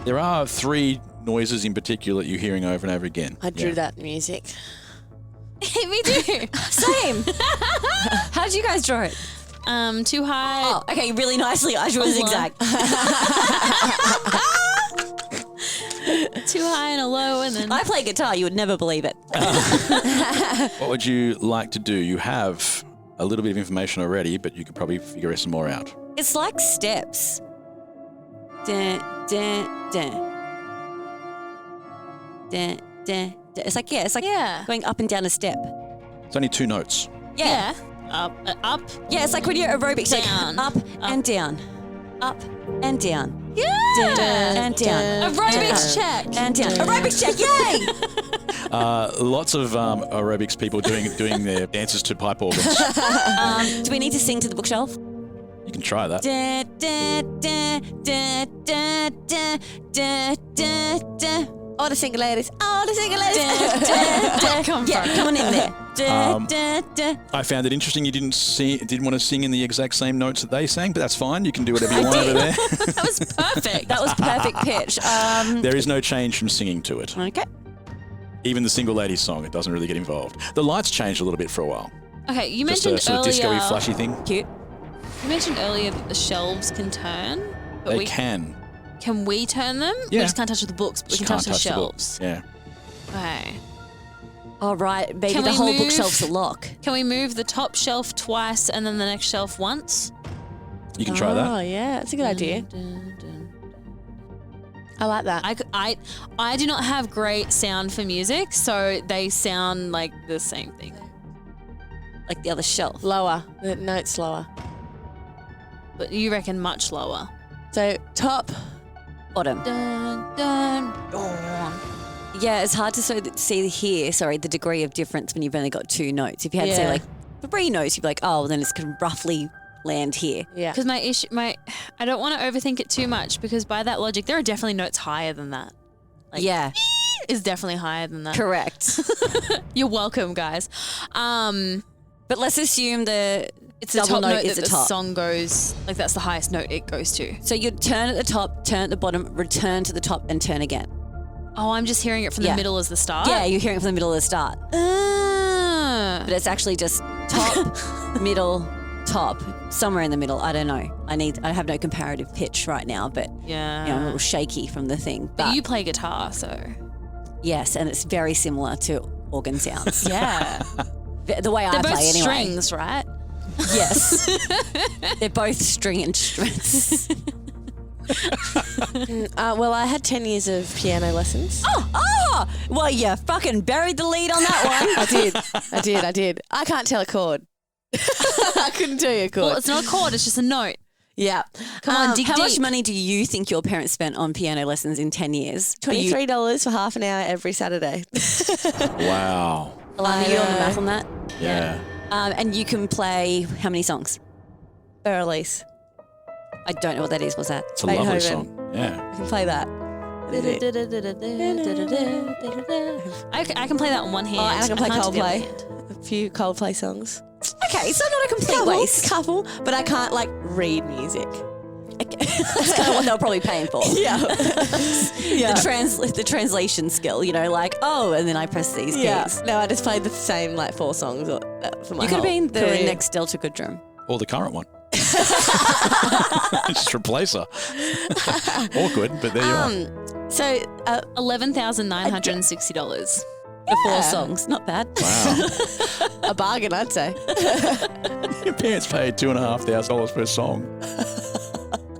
There are 3 noises in particular that you're hearing over and over again. I drew that music. Me too. Same. How did you guys draw it? Too high. Oh, okay, really nicely. I drew a zigzag. Too high and a low, and then I play guitar. You would never believe it. What would you like to do? You have a little bit of information already, but you could probably figure some more out. It's like steps. Dun, dun, dun. Dun, dun, dun. It's like going up and down a step. It's only 2 notes. Yeah. Up. Yeah, it's like when you're aerobics, Down. like up and down, up and down. Yeah. Down and down. Aerobics check. And down. Aerobics check. Yay! Lots of aerobics people doing their dances to pipe organs. Do we need to sing to the bookshelf? You can try that. Da, da, da, da, da, da, da, da, da. All the single ladies. All the single ladies. Come on in there. I found it interesting you didn't want to sing in the exact same notes that they sang, but that's fine. You can do whatever you want over there. That was perfect. That was perfect pitch. There is no change from singing to it. Okay. Even the single ladies song, it doesn't really get involved. The lights changed a little bit for a while. Okay, you Just mentioned a sort of earlier. disco-y, flashy thing. Cute. You mentioned earlier that the shelves can turn, but They we can. Can we turn them? We Yeah. just can't touch the books, but we can Just touch can't the touch the shelves. books. Yeah. Okay. All right, maybe Can the we whole move- bookshelf's a lock. Can we move the top shelf twice and then the next shelf once? You can try that. Oh, yeah, that's a good idea. I like that. I do not have great sound for music, so they sound like the same thing. Like the other shelf. Lower. The note's lower. But you reckon much lower. So top, bottom. Dun, dun, dun. Yeah, it's hard to see here, the degree of difference when you've only got 2 notes. If you had, say, Yeah. like 3 notes, you'd be like, oh, well, then it's going to roughly land here. Yeah. Because I don't want to overthink it too much, because by that logic, there are definitely notes higher than that. Like, Yeah. is definitely higher than that. Correct. You're welcome, guys. But let's assume it's the double top note note is that the the top. song goes, like that's the highest note it goes to. So you'd turn at the top, turn at the bottom, return to the top, and turn again. Oh, I'm just hearing it from the middle as the start? Yeah, you're hearing it from the middle of the start. But it's actually just top, middle, top, somewhere in the middle. I don't know. I have no comparative pitch right now, but Yeah. I'm a little shaky from the thing. But you play guitar, so. Yes, and it's very similar to organ sounds. Yeah. The way They're I both play anyway. strings, right? Yes. They're both string instruments. well, I had 10 years of piano lessons. Oh! Well, you fucking buried the lead on that one. I did. I can't tell a chord. I couldn't tell you a chord. Well, it's not a chord, it's just a note. Yeah. Come on, dig How much deep. money do you think your parents spent on piano lessons in 10 years? $23 for half an hour every Saturday. Wow. Alana, you on the math on that? Yeah. And you can play how many songs? Release. I don't know what that is. What's that? It's a lovely Beethoven. song. Yeah. I can play that. I can play that on one hand. Oh, and I can play can't do the other hand. Coldplay. A few Coldplay songs. Okay, so not a complete waste. Couple, but I can't like read music. That's kind of what they're probably paying for. Yeah. The translation skill, like, oh, and then I press these keys. Yeah. No, I just played the same like 4 songs for my You could have whole been the career. next Delta Goodrum. Or the current one. Just replace her. Awkward, but there you are. So $11,960 for 4 songs. Not bad. Wow. a bargain, I'd say. Your parents paid $2,500 per song.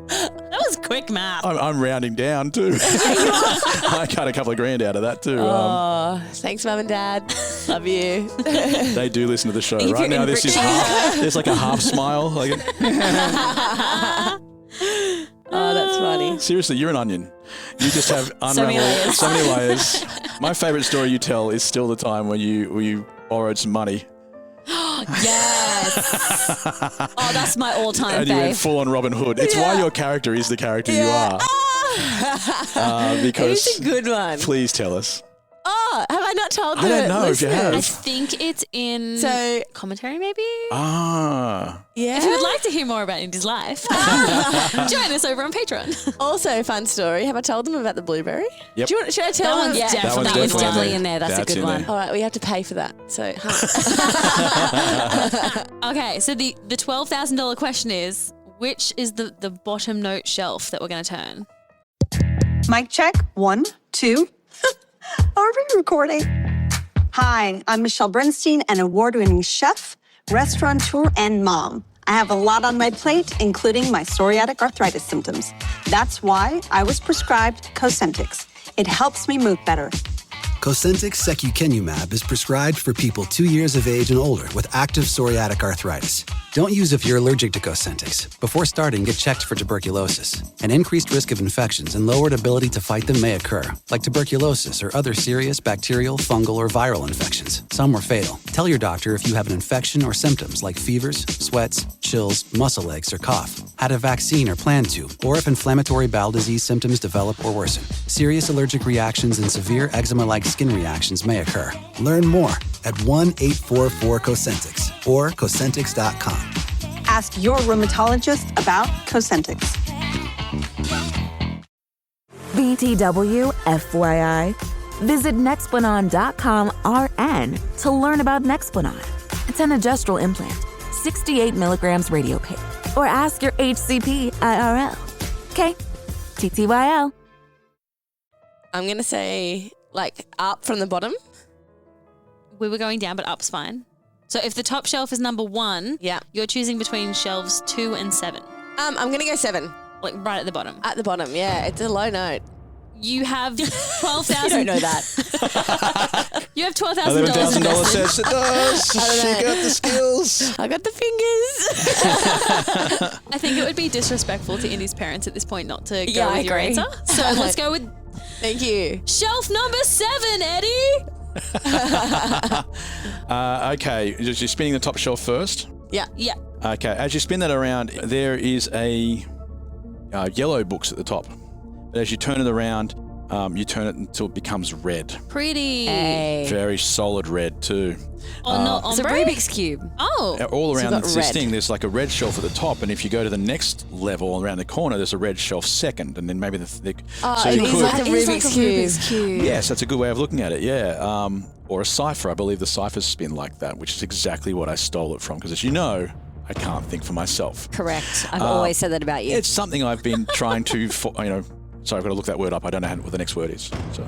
That was quick math. I'm rounding down too. I cut a couple of grand out of that too. Thanks, Mum and Dad. Love you. They do listen to the show. If Right you're now, in this is half. There's like a half smile. Like, Oh, that's funny. seriously, you're an onion. You just have unraveled so many layers. My favorite story you tell is still the time when you borrowed some money. Yes. Oh, that's my all-time And you went fave. full on Robin Hood. It's why your character is the character you are. Because It's a good one. Please tell us. Oh, have I not told I the don't know if you listeners? have. I think it's in So- commentary, maybe? Ah. Yeah. If you would like to hear more about Indy's life, join us over on Patreon. Also, fun story. Have I told them about the blueberry? Yep. Should I tell them? one's Yeah, That one's that one's definitely definitely in in there. That's a That's good in one. there. All right, we have to pay for that. So, Okay, so the $12,000 question is, which is the bottom note shelf that we're going to turn? Mic check. 1, 2. Are we recording? Hi, I'm Michelle Bernstein, an award-winning chef, restaurateur, and mom. I have a lot on my plate, including my psoriatic arthritis symptoms. That's why I was prescribed Cosentyx. It helps me move better. Cosentyx secukinumab is prescribed for people 2 years of age and older with active psoriatic arthritis. Don't use if you're allergic to Cosentyx. Before starting, get checked for tuberculosis. An increased risk of infections and lowered ability to fight them may occur, like tuberculosis or other serious bacterial, fungal, or viral infections. Some are fatal. Tell your doctor if you have an infection or symptoms like fevers, sweats, chills, muscle aches, or cough, had a vaccine or plan to, or if inflammatory bowel disease symptoms develop or worsen. Serious allergic reactions and severe eczema-like skin reactions may occur. Learn more at 1-844-COSENTYX or Cosentyx.com. Ask your rheumatologist about Cosentyx. BTW, FYI. Visit Nexplanon.com RN to learn about Nexplanon. It's an adjustral implant, 68 milligrams radiopaque. Or ask your HCP IRL. Okay, TTYL. I'm going to say, like, up from the bottom. We were going down, but up's fine. So if the top shelf is number 1, you're choosing between shelves 2 and 7. I'm going to go 7. Like right at the bottom. At the bottom, yeah. It's a low note. You have 12,000. You don't know that. You have $12,000 $11,000 says it does. She I don't know. got the skills. I got the fingers. I think it would be disrespectful to Indy's parents at this point not to go Yeah, I with your agree. answer. So let's go with Thank you. shelf number 7, Eddie. Okay, you're spinning the top shelf first. Yeah. Yeah. Okay, as you spin that around, there is a yellow books at the top. But as you turn it around, you turn it until it becomes red. Pretty. Very solid red too. Oh, not It's a ombre? Rubik's Cube. Oh. All So around you've got this red. thing, there's like a red shelf at the top, and if you go to the next level around the corner, there's a red shelf second, and then maybe so It you is could. like a Rubik's Cube. Yes, that's a good way of looking at it. Yeah, or a cipher. I believe the ciphers spin like that, which is exactly what I stole it from. Because as you know, I can't think for myself. Correct. I've always said that about you. It's something I've been trying to, sorry, I've got to look that word up. I don't know what the next word is, so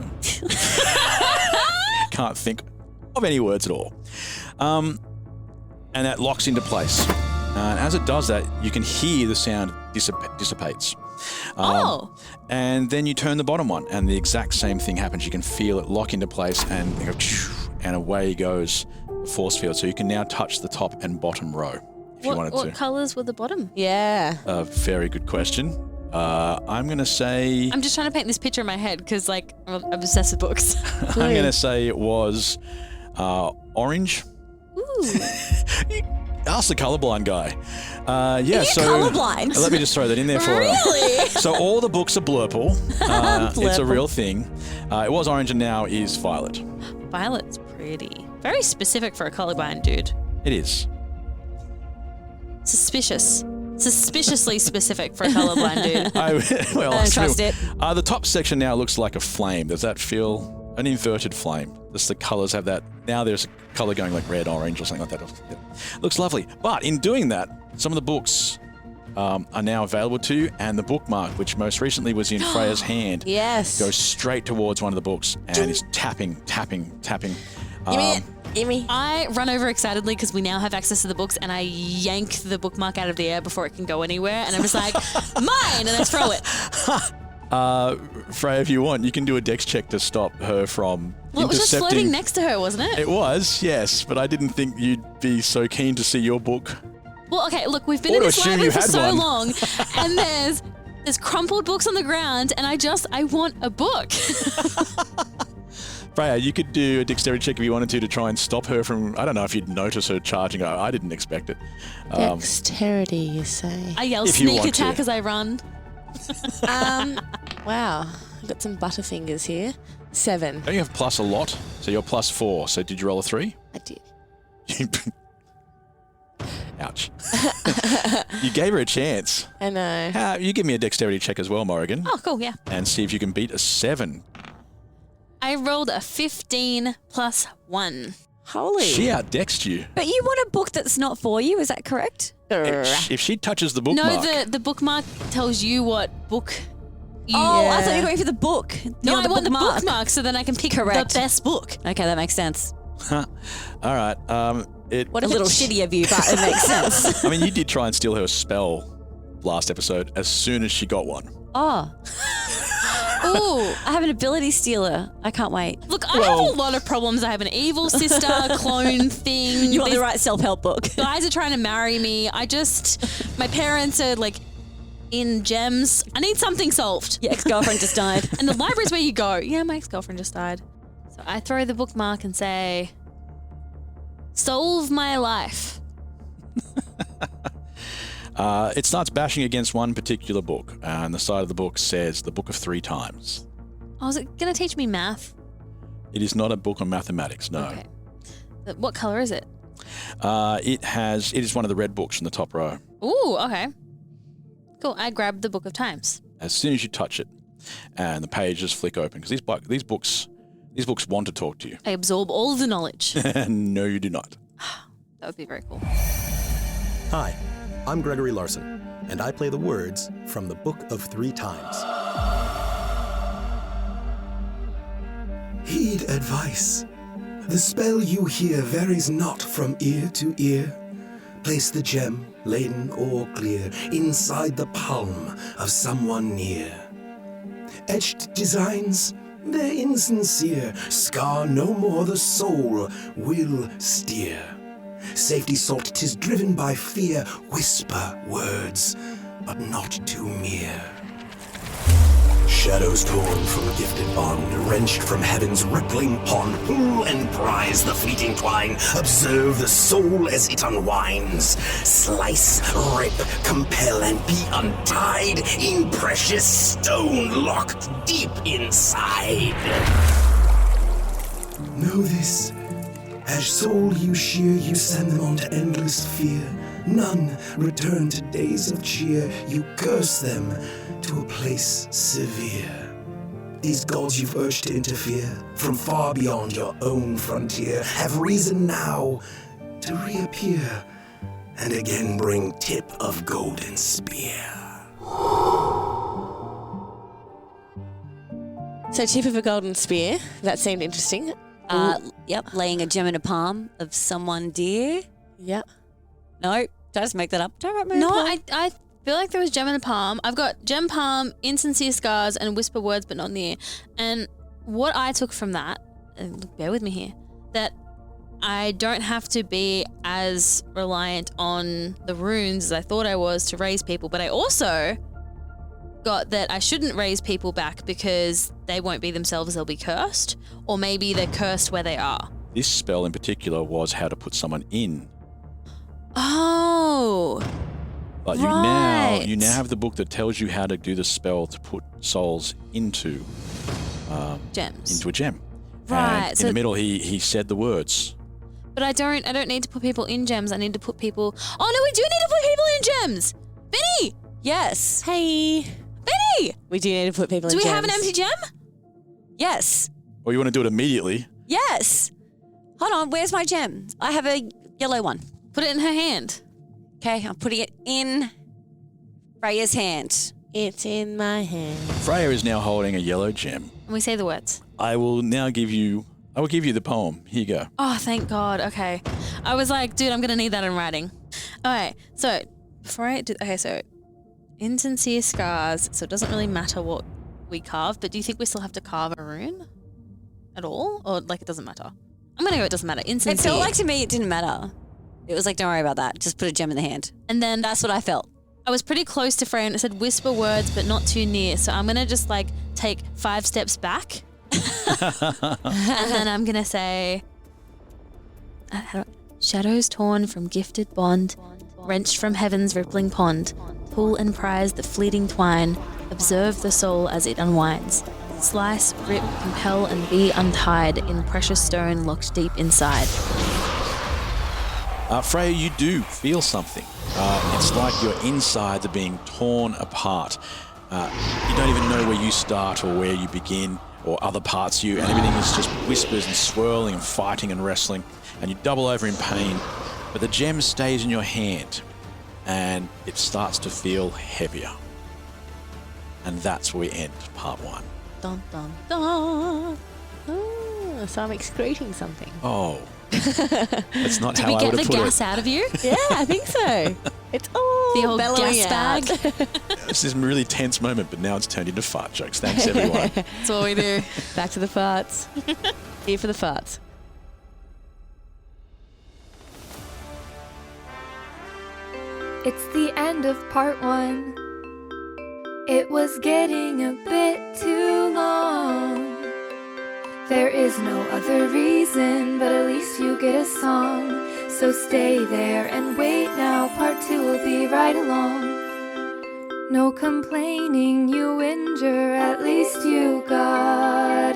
can't think of any words at all. And that locks into place. And as it does that, you can hear the sound dissipates. And then you turn the bottom one, and the exact same thing happens. You can feel it lock into place, and you go, and away goes the force field. So you can now touch the top and bottom row if you wanted to. What colours were the bottom? Yeah. Very good question. I'm going to say... I'm just trying to paint this picture in my head because, like, I'm obsessed with books. I'm going to say it was orange. Ooh. Ask the colorblind guy. Are you colorblind? Let me just throw that in there for her. Really? So all the books are blurple. It's a real thing. It was orange and now is violet. Violet's pretty. Very specific for a colorblind dude. It is. Suspicious. Suspiciously specific for a colorblind dude. I don't trust it. The top section now looks like a flame. Does that feel an inverted flame? Just the colours have that. Now there's a colour going like red, orange, or something like that. Yeah. Looks lovely. But in doing that, some of the books are now available to you, and the bookmark, which most recently was in Freya's hand, yes, goes straight towards one of the books and is tapping. Give me. I run over excitedly because we now have access to the books, and I yank the bookmark out of the air before it can go anywhere, and I'm just like, mine, and I throw it. Freya, if you want, you can do a dex check to stop her from Well, it was just intercepting. floating next to her, wasn't it? It was, yes, but I didn't think you'd be so keen to see your book. Well, okay, look, we've been in this library for so long, and there's crumpled books on the ground, and I want a book. Freya, you could do a dexterity check if you wanted to try and stop her from, I don't know if you'd notice her charging. I didn't expect it. Dexterity, you say? I yell sneak attack as I run. Wow, I've got some butterfingers here. 7. Don't you have plus a lot? So you're plus 4. So did you roll a 3? I did. Ouch. You gave her a chance. I know. You give me a dexterity check as well, Morrigan. Oh, cool, yeah. And see if you can beat a 7. I rolled a 15 plus 1. Holy. She outdexed you. But you want a book that's not for you, is that correct? If she touches the bookmark. No, the bookmark tells you what book you... I thought you were going for the book. No, I want the bookmark so then I can pick the best book. Okay, that makes sense. All right. What a little shitty of you, but it makes sense. I mean, you did try and steal her spell last episode as soon as she got one. Oh. Ooh, I have an ability stealer. I can't wait. Look, I have a lot of problems. I have an evil sister clone thing. You want the right self-help book. Guys are trying to marry me. My parents are like in gems. I need something solved. Your ex-girlfriend just died. And the library's where you go. Yeah, my ex-girlfriend just died. So I throw the bookmark and say, solve my life. It starts bashing against one particular book, and the side of the book says the Book of 3 Times. Oh, is it going to teach me math? It is not a book on mathematics, no. Okay. What color is it? It is one of the red books in the top row. Ooh, okay. Cool. I grabbed the Book of Times. As soon as you touch it, and the pages flick open, because these books want to talk to you. I absorb all of the knowledge. No, you do not. That would be very cool. Hi, I'm Gregory Larson, and I play the words from the Book of 3 Times. Heed advice. The spell you hear varies not from ear to ear. Place the gem, laden or clear, inside the palm of someone near. Etched designs, they're insincere, scar no more the soul, will steer. Safety sought, 'tis driven by fear, whisper words, but not too mere. Shadows torn from gifted bond, wrenched from heaven's rippling pond, pull and prize the fleeting twine, observe the soul as it unwinds, slice, rip, compel, and be untied in precious stone locked deep inside. Know this, as soul you shear, you send them on to endless fear. None return to days of cheer, you curse them to a place severe. These gods you've urged to interfere, from far beyond your own frontier, have reason now to reappear, and again bring tip of golden spear. So tip of a golden spear, that seemed interesting. Yep, laying a gem in a palm of someone dear. Yep. No, did I just make that up? Don't write my No, palm. I feel like there was gem in the palm. I've got gem palm, insincere scars, and whisper words but not near. And what I took from that, and bear with me here, that I don't have to be as reliant on the runes as I thought I was to raise people, but I also got that I shouldn't raise people back because they won't be themselves, they'll be cursed, or maybe they're cursed where they are. This spell in particular was how to put someone in. Oh. But right. you now have the book that tells you how to do the spell to put souls into gems. Into a gem. Right. And in the middle he said the words. But I don't need to put people in gems. I need to put people... Oh, no, we do need to put people in gems. Benny! Yes. Hey. Benny! We do need to put people in Do gems. we have an empty gem? Yes. Or you want to do it immediately? Yes. Hold on, where's my gem? I have a yellow one. Put it in her hand. Okay, I'm putting it in Freya's hand. It's in my hand. Freya is now holding a yellow gem. And we say the words. I will give you the poem. Here you go. Oh, thank God. Okay. I was like, dude, I'm going to need that in writing. All right. So before I do, okay, so insincere scars. So it doesn't really matter what we carve, but do you think we still have to carve a rune at all? Or like it doesn't matter? I'm going to go it doesn't matter. Insincere. It felt like to me it didn't matter. It was like, don't worry about that. Just put a gem in the hand. And then that's what I felt. I was pretty close to Freya and it said whisper words, but not too near. So I'm going to just like take 5 steps back. And then I'm going to say, shadows torn from gifted bond, wrenched from heaven's rippling pond, pull and prize the fleeting twine, observe the soul as it unwinds. Slice, rip, compel, and be untied in precious stone locked deep inside. Freya, you do feel something. It's like your insides are being torn apart. You don't even know where you start or where you begin or other parts of you, and everything is just whispers and swirling and fighting and wrestling, and you double over in pain. But the gem stays in your hand, and it starts to feel heavier. And that's where we end part 1. Dun, dun, dun. Oh, so I'm excreting something. Oh. That's not how I would have put it. Did we get the gas out of you? Yeah, I think so. It's all the old bellowing gas out. bag. This is a really tense moment, but now it's turned into fart jokes. Thanks, everyone. That's what we do. Back to the farts. Here for the farts. It's the end of part 1. It was getting a bit too long. There is no other reason, but at least you get a song. So stay there and wait now, part 2 will be right along. No complaining, you injure, at least you got